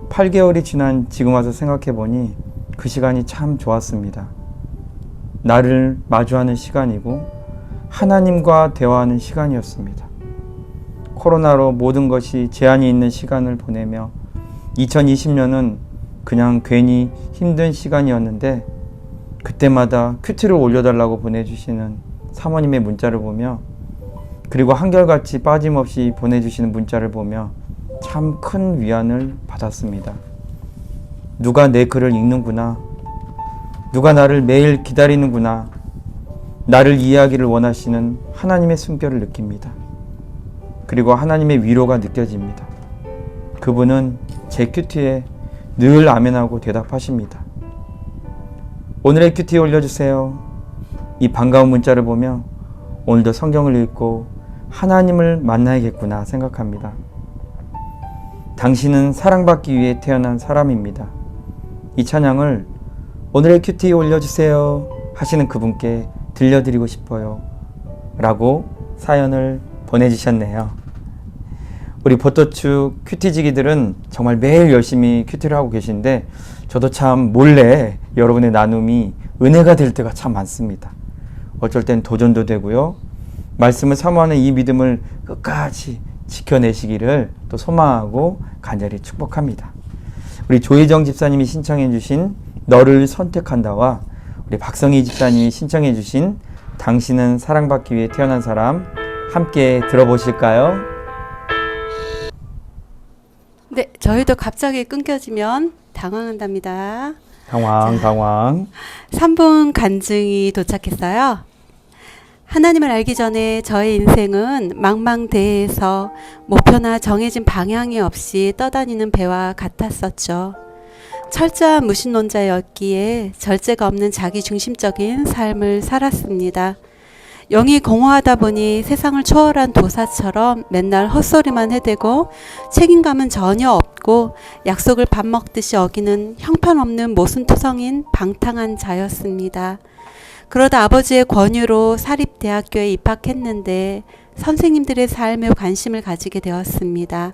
8개월이 지난 지금 와서 생각해보니 그 시간이 참 좋았습니다. 나를 마주하는 시간이고 하나님과 대화하는 시간이었습니다. 코로나로 모든 것이 제한이 있는 시간을 보내며 2020년은 그냥 괜히 힘든 시간이었는데 그때마다 큐티를 올려달라고 보내주시는 사모님의 문자를 보며, 그리고 한결같이 빠짐없이 보내주시는 문자를 보며 참 큰 위안을 받았습니다. 누가 내 글을 읽는구나. 누가 나를 매일 기다리는구나. 나를 이해하기를 원하시는 하나님의 숨결을 느낍니다. 그리고 하나님의 위로가 느껴집니다. 그분은 제 큐티에 늘 아멘하고 대답하십니다. 오늘의 큐티 올려주세요. 이 반가운 문자를 보며 오늘도 성경을 읽고 하나님을 만나야겠구나 생각합니다. 당신은 사랑받기 위해 태어난 사람입니다. 이 찬양을 오늘의 큐티 올려주세요 하시는 그분께 들려드리고 싶어요 라고 사연을 보내주셨네요. 우리 보토축 큐티지기들은 정말 매일 열심히 큐티를 하고 계신데 저도 참 몰래 여러분의 나눔이 은혜가 될 때가 참 많습니다. 어쩔 땐 도전도 되고요. 말씀을 사모하는 이 믿음을 끝까지 지켜내시기를 또 소망하고 간절히 축복합니다. 우리 조혜정 집사님이 신청해 주신 너를 선택한다와 우리 박성희 집사님이 신청해 주신 당신은 사랑받기 위해 태어난 사람 함께 들어보실까요? 네, 저희도 갑자기 끊겨지면 당황한답니다. 당황. 3분 간증이 도착했어요. 하나님을 알기 전에 저의 인생은 망망대해에서 목표나 정해진 방향이 없이 떠다니는 배와 같았었죠. 철저한 무신론자였기에 절제가 없는 자기중심적인 삶을 살았습니다. 영이 공허하다 보니 세상을 초월한 도사처럼 맨날 헛소리만 해대고 책임감은 전혀 없고 약속을 밥 먹듯이 어기는 형편없는 모순투성인 방탕한 자였습니다. 그러다 아버지의 권유로 사립대학교에 입학했는데 선생님들의 삶에 관심을 가지게 되었습니다.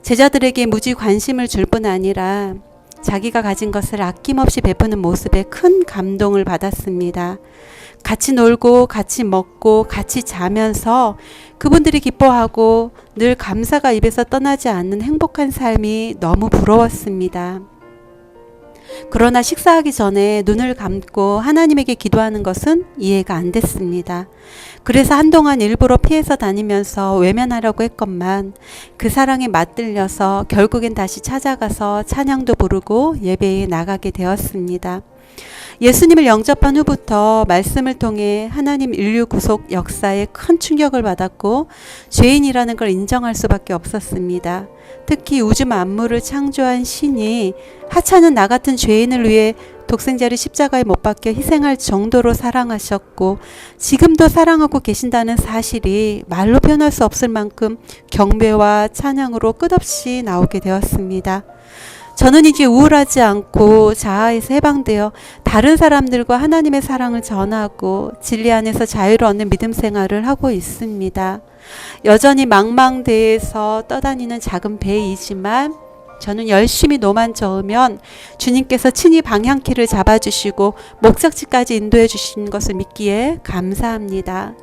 제자들에게 무지 관심을 줄 뿐 아니라 자기가 가진 것을 아낌없이 베푸는 모습에 큰 감동을 받았습니다. 같이 놀고 같이 먹고 같이 자면서 그분들이 기뻐하고 늘 감사가 입에서 떠나지 않는 행복한 삶이 너무 부러웠습니다. 그러나 식사하기 전에 눈을 감고 하나님에게 기도하는 것은 이해가 안 됐습니다. 그래서 한동안 일부러 피해서 다니면서 외면하려고 했건만 그 사랑에 맞들려서 결국엔 다시 찾아가서 찬양도 부르고 예배에 나가게 되었습니다. 예수님을 영접한 후부터 말씀을 통해 하나님 인류 구속 역사에 큰 충격을 받았고 죄인이라는 걸 인정할 수밖에 없었습니다. 특히 우주 만물을 창조한 신이 하찮은 나 같은 죄인을 위해 독생자를 십자가에 못 박혀 희생할 정도로 사랑하셨고 지금도 사랑하고 계신다는 사실이 말로 표현할 수 없을 만큼 경배와 찬양으로 끝없이 나오게 되었습니다. 저는 이제 우울하지 않고 자아에서 해방되어 다른 사람들과 하나님의 사랑을 전하고 진리 안에서 자유를 얻는 믿음 생활을 하고 있습니다. 여전히 망망대해에서 떠다니는 작은 배이지만 저는 열심히 노만 저으면 주님께서 친히 방향키를 잡아주시고 목적지까지 인도해 주신 것을 믿기에 감사합니다.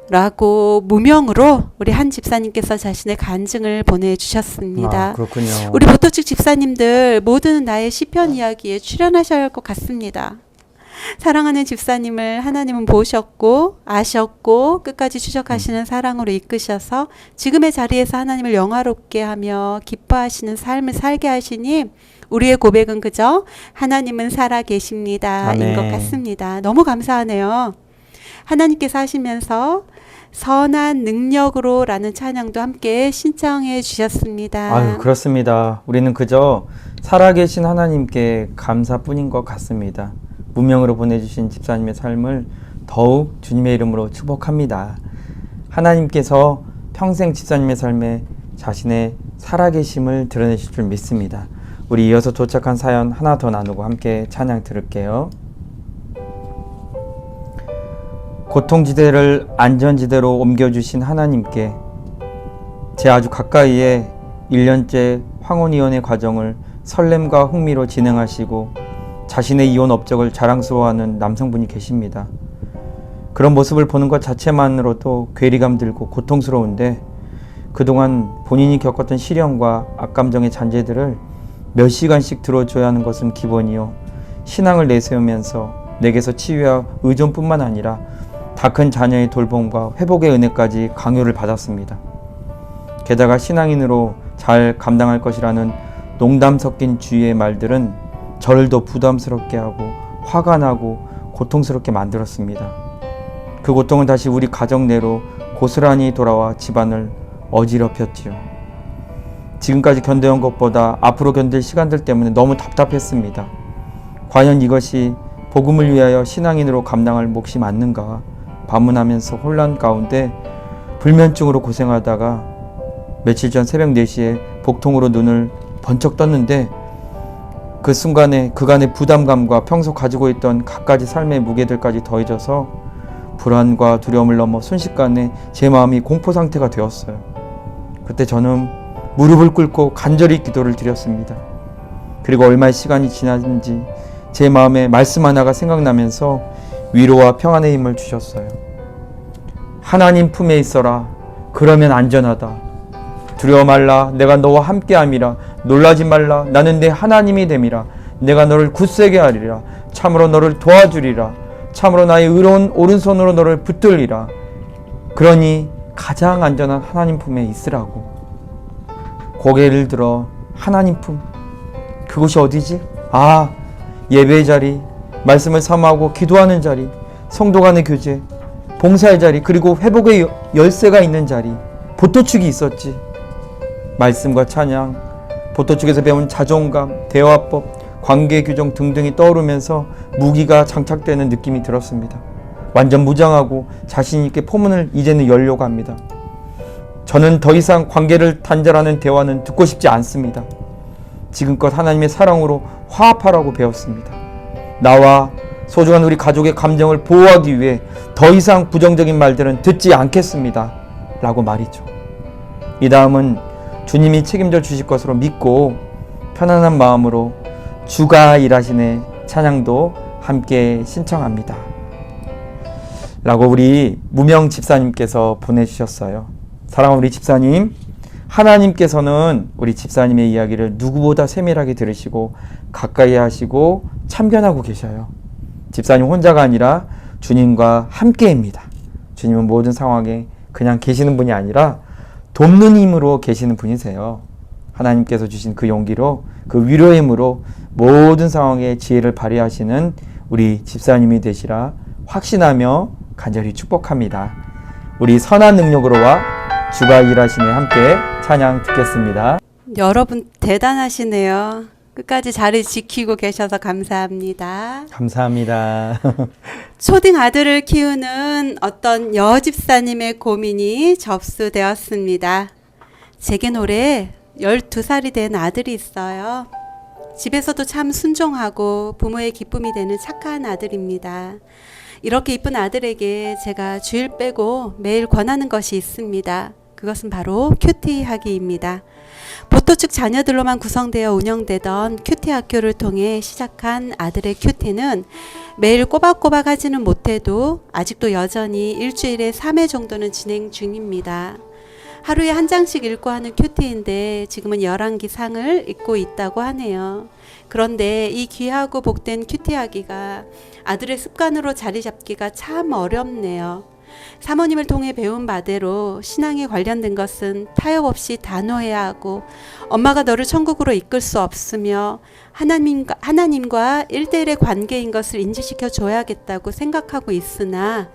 라고 무명으로 우리 한 집사님께서 자신의 간증을 보내주셨습니다. 그렇군요. 우리 보토축 집사님들 모두는 나의 시편 이야기에 출연하셔야 할 것 같습니다. 사랑하는 집사님을 하나님은 보셨고 아셨고 끝까지 추적하시는 사랑으로 이끄셔서 지금의 자리에서 하나님을 영화롭게 하며 기뻐하시는 삶을 살게 하시니 우리의 고백은 그저 하나님은 살아계십니다 인 것 같습니다. 너무 감사하네요. 하나님께서 하시면서 선한 능력으로 라는 찬양도 함께 신청해 주셨습니다. 아유, 그렇습니다. 우리는 그저 살아계신 하나님께 감사뿐인 것 같습니다. 무명으로 보내주신 집사님의 삶을 더욱 주님의 이름으로 축복합니다. 하나님께서 평생 집사님의 삶에 자신의 살아계심을 드러내실 줄 믿습니다. 우리 이어서 도착한 사연 하나 더 나누고 함께 찬양 들을게요. 고통지대를 안전지대로 옮겨주신 하나님께 제 아주 가까이에 1년째 황혼이혼의 과정을 설렘과 흥미로 진행하시고 자신의 이혼 업적을 자랑스러워하는 남성분이 계십니다. 그런 모습을 보는 것 자체만으로도 괴리감 들고 고통스러운데 그동안 본인이 겪었던 시련과 악감정의 잔재들을 몇 시간씩 들어줘야 하는 것은 기본이요. 신앙을 내세우면서 내게서 치유와 의존뿐만 아니라 다 큰 자녀의 돌봄과 회복의 은혜까지 강요를 받았습니다. 게다가 신앙인으로 잘 감당할 것이라는 농담 섞인 주위의 말들은 저를 더 부담스럽게 하고 화가 나고 고통스럽게 만들었습니다. 그 고통은 다시 우리 가정 내로 고스란히 돌아와 집안을 어지럽혔지요. 지금까지 견뎌온 것보다 앞으로 견딜 시간들 때문에 너무 답답했습니다. 과연 이것이 복음을 위하여 신앙인으로 감당할 몫이 맞는가 반문하면서 혼란 가운데 불면증으로 고생하다가 며칠 전 새벽 4시에 복통으로 눈을 번쩍 떴는데 그 순간에 그간의 부담감과 평소 가지고 있던 갖가지 삶의 무게들까지 더해져서 불안과 두려움을 넘어 순식간에 제 마음이 공포 상태가 되었어요. 그때 저는 무릎을 꿇고 간절히 기도를 드렸습니다. 그리고 얼마의 시간이 지났는지 제 마음에 말씀 하나가 생각나면서 위로와 평안의 힘을 주셨어요. 하나님 품에 있어라. 그러면 안전하다. 두려워 말라. 내가 너와 함께함이라. 놀라지 말라. 나는 내 하나님이 됨이라. 내가 너를 굳세게 하리라. 참으로 너를 도와주리라. 참으로 나의 의로운 오른손으로 너를 붙들리라. 그러니 가장 안전한 하나님 품에 있으라고. 고개를 들어 하나님 품. 그곳이 어디지? 예배의 자리, 말씀을 사모하고 기도하는 자리, 성도 간의 교제, 봉사의 자리, 그리고 회복의 열쇠가 있는 자리. 보토축이 있었지. 말씀과 찬양, 보토축에서 배운 자존감, 대화법, 관계 규정 등등이 떠오르면서 무기가 장착되는 느낌이 들었습니다. 완전 무장하고 자신 있게 포문을 이제는 열려고 합니다. 저는 더 이상 관계를 단절하는 대화는 듣고 싶지 않습니다. 지금껏 하나님의 사랑으로 화합하라고 배웠습니다. 나와 소중한 우리 가족의 감정을 보호하기 위해 더 이상 부정적인 말들은 듣지 않겠습니다. 라고 말이죠. 이 다음은 주님이 책임져 주실 것으로 믿고 편안한 마음으로 주가 일하시네 찬양도 함께 신청합니다. 라고 우리 무명 집사님께서 보내주셨어요. 사랑하는 우리 집사님, 하나님께서는 우리 집사님의 이야기를 누구보다 세밀하게 들으시고 가까이 하시고 참견하고 계셔요. 집사님 혼자가 아니라 주님과 함께입니다. 주님은 모든 상황에 그냥 계시는 분이 아니라 돕는 힘으로 계시는 분이세요. 하나님께서 주신 그 용기로, 그 위로의 힘으로 모든 상황에 지혜를 발휘하시는 우리 집사님이 되시라 확신하며 간절히 축복합니다. 우리 선한 능력으로와 주가 일하시네 함께 찬양 듣겠습니다. 여러분 대단하시네요. 끝까지 자리 지키고 계셔서 감사합니다. 감사합니다. 초딩 아들을 키우는 어떤 여집사님의 고민이 접수되었습니다. 제겐 올해 12살이 된 아들이 있어요. 집에서도 참 순종하고 부모의 기쁨이 되는 착한 아들입니다. 이렇게 이쁜 아들에게 제가 주일 빼고 매일 권하는 것이 있습니다. 그것은 바로 큐티 하기입니다. 보토축 자녀들로만 구성되어 운영되던 큐티 학교를 통해 시작한 아들의 큐티는 매일 꼬박꼬박 하지는 못해도 아직도 여전히 일주일에 3회 정도는 진행 중입니다. 하루에 한 장씩 읽고 하는 큐티인데 지금은 11기 상을 읽고 있다고 하네요. 그런데 이 귀하고 복된 큐티하기가 아들의 습관으로 자리 잡기가 참 어렵네요. 사모님을 통해 배운 바대로 신앙에 관련된 것은 타협 없이 단호해야 하고 엄마가 너를 천국으로 이끌 수 없으며 하나님과 1대1의 관계인 것을 인지시켜 줘야겠다고 생각하고 있으나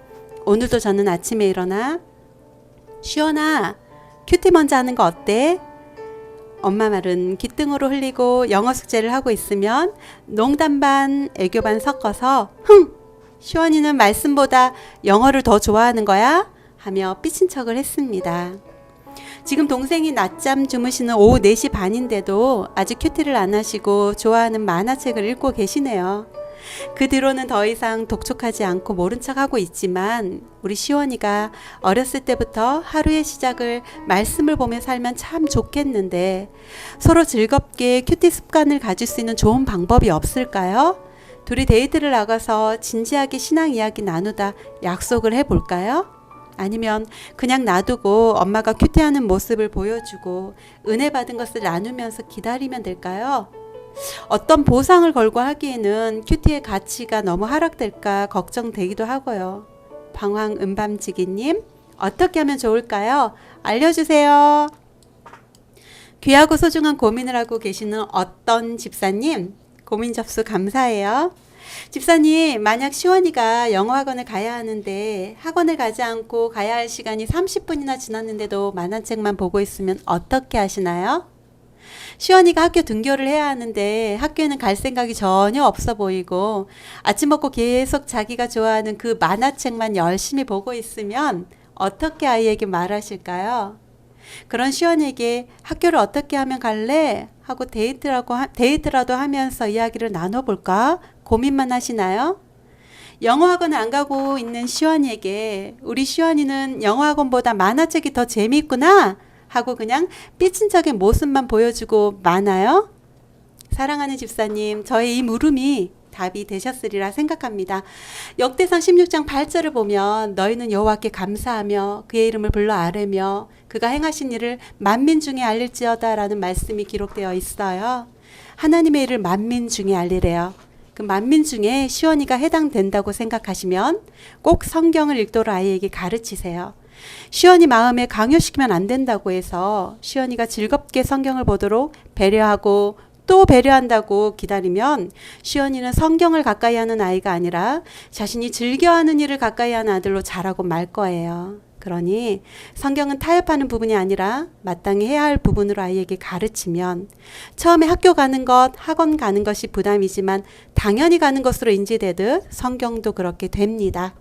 오늘도 저는 아침에 일어나 시원아 큐티 먼저 하는 거 어때? 엄마 말은 귓등으로 흘리고 영어 숙제를 하고 있으면 농담 반 애교 반 섞어서 시원이는 말씀보다 영어를 더 좋아하는 거야? 하며 삐친 척을 했습니다. 지금 동생이 낮잠 주무시는 오후 4시 반인데도 아직 큐티를 안 하시고 좋아하는 만화책을 읽고 계시네요. 그 뒤로는 더 이상 독촉하지 않고 모른 척하고 있지만 우리 시원이가 어렸을 때부터 하루의 시작을 말씀을 보며 살면 참 좋겠는데 서로 즐겁게 큐티 습관을 가질 수 있는 좋은 방법이 없을까요? 둘이 데이트를 나가서 진지하게 신앙 이야기 나누다 약속을 해볼까요? 아니면 그냥 놔두고 엄마가 큐티하는 모습을 보여주고 은혜 받은 것을 나누면서 기다리면 될까요? 어떤 보상을 걸고 하기에는 큐티의 가치가 너무 하락될까 걱정되기도 하고요. 방황 은밤지기님, 어떻게 하면 좋을까요? 알려주세요. 귀하고 소중한 고민을 하고 계시는 어떤 집사님, 고민 접수 감사해요. 집사님, 만약 시원이가 영어 학원을 가야 하는데 학원을 가지 않고 가야 할 시간이 30분이나 지났는데도 만화책만 보고 있으면 어떻게 하시나요? 시원이가 학교 등교를 해야 하는데 학교에는 갈 생각이 전혀 없어 보이고 아침 먹고 계속 자기가 좋아하는 그 만화책만 열심히 보고 있으면 어떻게 아이에게 말하실까요? 그런 시원에게 학교를 어떻게 하면 갈래? 하고 데이트라도 하면서 이야기를 나눠볼까? 고민만 하시나요? 영어 학원을 안 가고 있는 시원이에게 우리 시원이는 영어 학원보다 만화책이 더 재미있구나 하고 그냥 삐친 척의 모습만 보여주고 마나요? 사랑하는 집사님, 저의 이 물음이 답이 되셨으리라 생각합니다. 역대상 16장 8절을 보면 너희는 여호와께 감사하며 그의 이름을 불러 아뢰며 그가 행하신 일을 만민 중에 알릴지어다 라는 말씀이 기록되어 있어요. 하나님의 일을 만민 중에 알리래요. 그 만민 중에 시원이가 해당된다고 생각하시면 꼭 성경을 읽도록 아이에게 가르치세요. 시원이 마음에 강요시키면 안 된다고 해서 시원이가 즐겁게 성경을 보도록 배려하고 또 배려한다고 기다리면 시원이는 성경을 가까이 하는 아이가 아니라 자신이 즐겨하는 일을 가까이 하는 아들로 자라고 말 거예요. 그러니 성경은 타협하는 부분이 아니라 마땅히 해야 할 부분으로 아이에게 가르치면 처음에 학교 가는 것, 학원 가는 것이 부담이지만 당연히 가는 것으로 인지되듯 성경도 그렇게 됩니다.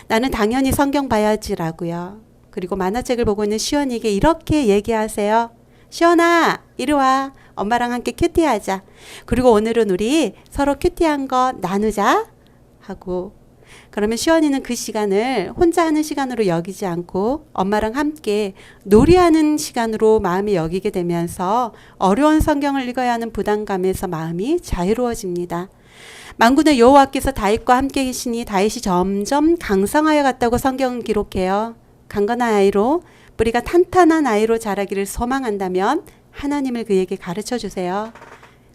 나는 당연히 성경 봐야지라고요. 그리고 만화책을 보고 있는 시원이에게 이렇게 얘기하세요. 시원아, 이리 와. 엄마랑 함께 큐티하자. 그리고 오늘은 우리 서로 큐티한 거 나누자. 하고 그러면 시원이는 그 시간을 혼자 하는 시간으로 여기지 않고 엄마랑 함께 놀이하는 시간으로 마음이 여기게 되면서 어려운 성경을 읽어야 하는 부담감에서 마음이 자유로워집니다. 만군의 여호와께서 다윗과 함께 계시니 다윗이 점점 강성하여 갔다고 성경은 기록해요. 강건한 아이로 뿌리가 탄탄한 아이로 자라기를 소망한다면 하나님을 그에게 가르쳐 주세요.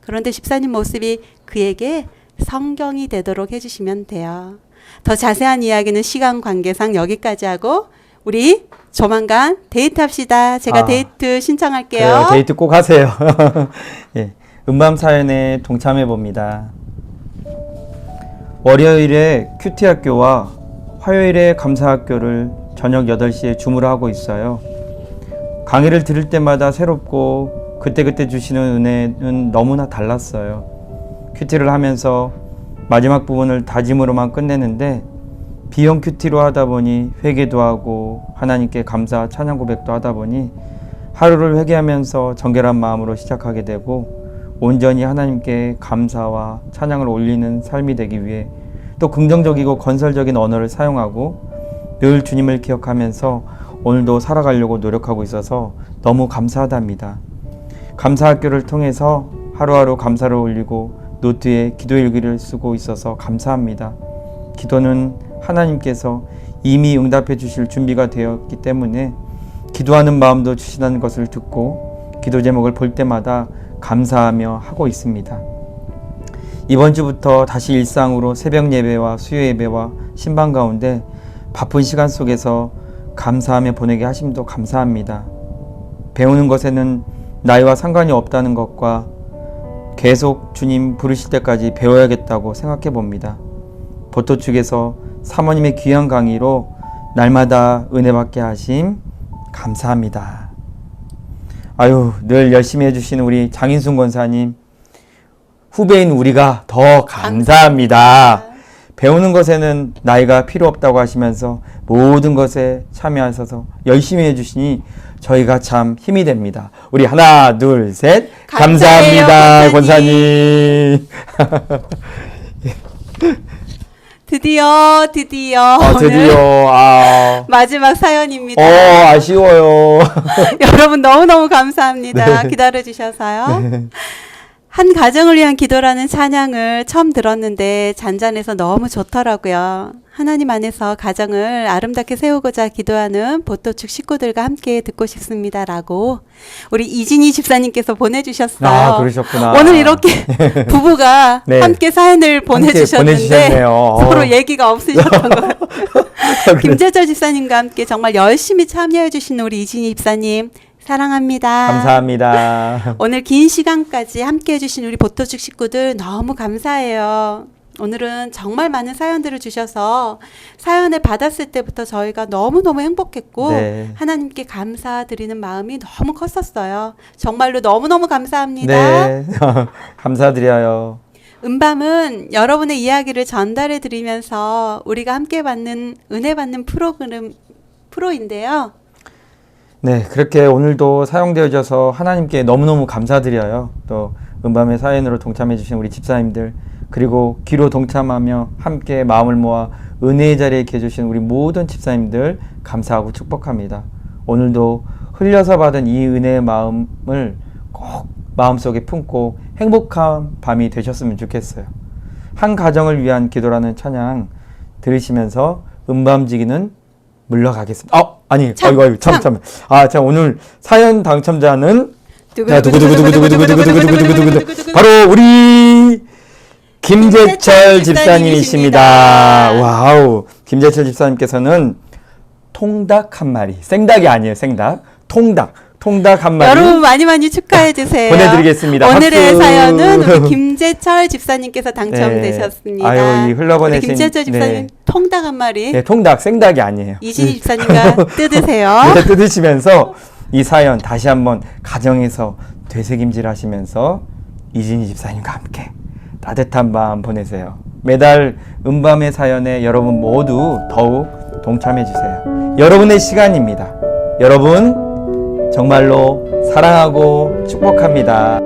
그런데 집사님 모습이 그에게 성경이 되도록 해주시면 돼요. 더 자세한 이야기는 시간 관계상 여기까지 하고 우리 조만간 데이트합시다. 제가 데이트 신청할게요. 그래요, 데이트 꼭 하세요. 예, 음밤 사연에 동참해 봅니다. 월요일에 큐티 학교와 화요일에 감사 학교를 저녁 8시에 줌으로 하고 있어요. 강의를 들을 때마다 새롭고 그때그때 주시는 은혜는 너무나 달랐어요. 큐티를 하면서 마지막 부분을 다짐으로만 끝내는데 비용 큐티로 하다 보니 회개도 하고 하나님께 감사 찬양 고백도 하다 보니 하루를 회개하면서 정결한 마음으로 시작하게 되고 온전히 하나님께 감사와 찬양을 올리는 삶이 되기 위해 또 긍정적이고 건설적인 언어를 사용하고 늘 주님을 기억하면서 오늘도 살아가려고 노력하고 있어서 너무 감사하답니다. 감사학교를 통해서 하루하루 감사를 올리고 노트에 기도일기를 쓰고 있어서 감사합니다. 기도는 하나님께서 이미 응답해 주실 준비가 되었기 때문에 기도하는 마음도 주시다는 것을 듣고 기도 제목을 볼 때마다 감사하며 하고 있습니다. 이번 주부터 다시 일상으로 새벽 예배와 수요 예배와 신방 가운데 바쁜 시간 속에서 감사하며 보내게 하심도 감사합니다. 배우는 것에는 나이와 상관이 없다는 것과 계속 주님 부르실 때까지 배워야겠다고 생각해 봅니다. 보토 측에서 사모님의 귀한 강의로 날마다 은혜 받게 하심 감사합니다. 아유, 늘 열심히 해주시는 우리 장인순 권사님, 후배인 우리가 더 감사합니다. 배우는 것에는 나이가 필요 없다고 하시면서 모든 것에 참여하셔서 열심히 해주시니 저희가 참 힘이 됩니다. 우리 하나, 둘, 셋. 감사합니다, 권사님. 드디어 드디어 마지막 사연입니다. 아쉬워요. 여러분 너무너무 감사합니다. 네. 기다려주셔서요. 네. 한 가정을 위한 기도라는 찬양을 처음 들었는데 잔잔해서 너무 좋더라고요. 하나님 안에서 가정을 아름답게 세우고자 기도하는 보토 측 식구들과 함께 듣고 싶습니다라고 우리 이진희 집사님께서 보내주셨어요. 아, 그러셨구나. 오늘 이렇게 부부가 네. 함께 사연을 보내주셨는데 보내주셨네요. 서로 얘기가 없으셨던 거예요. 김재철 집사님과 함께 정말 열심히 참여해 주신 우리 이진희 집사님 사랑합니다. 감사합니다. 오늘 긴 시간까지 함께 해주신 우리 보토 측 식구들 너무 감사해요. 오늘은 정말 많은 사연들을 주셔서 사연을 받았을 때부터 저희가 너무너무 행복했고 네. 하나님께 감사드리는 마음이 너무 컸었어요. 정말로 너무너무 감사합니다. 네. 감사드려요. 음밤은 여러분의 이야기를 전달해 드리면서 우리가 함께 받는 은혜 받는 프로인데요. 네, 그렇게 오늘도 사용되어져서 하나님께 너무너무 감사드려요. 또 음밤의 사연으로 동참해 주신 우리 집사님들, 그리고 기로 동참하며 함께 마음을 모아 은혜의 자리에 계주신 우리 모든 집사님들 감사하고 축복합니다. 오늘도 흘려서 받은 이 은혜의 마음을 꼭 마음속에 품고 행복한 밤이 되셨으면 좋겠어요. 한 가정을 위한 기도라는 찬양 들으시면서 음밤지기는 물러가겠습니다. 아니, 아이고, 참. 자, 오늘 사연 당첨자는 바로 우리 김재철 집사님이십니다. 와우, 김재철 집사님께서는 통닭 한 마리, 생닭이 아니에요, 생닭, 통닭 한 마리. 여러분 많이 축하해 주세요. 보내드리겠습니다. 오늘의 박수. 사연은 우리 김재철 집사님께서 당첨되셨습니다. 네. 아유, 이 흘러보내신 우리 김재철 집사님 네. 통닭 한 마리. 네, 통닭, 생닭이 아니에요. 이진희 집사님과 뜯으세요. 네, 뜯으시면서 이 사연 다시 한번 가정에서 되새김질 하시면서 이진희 집사님과 함께 따뜻한 밤 보내세요. 매달 음밤의 사연에 여러분 모두 더욱 동참해 주세요. 여러분의 시간입니다. 여러분 정말로 사랑하고 축복합니다.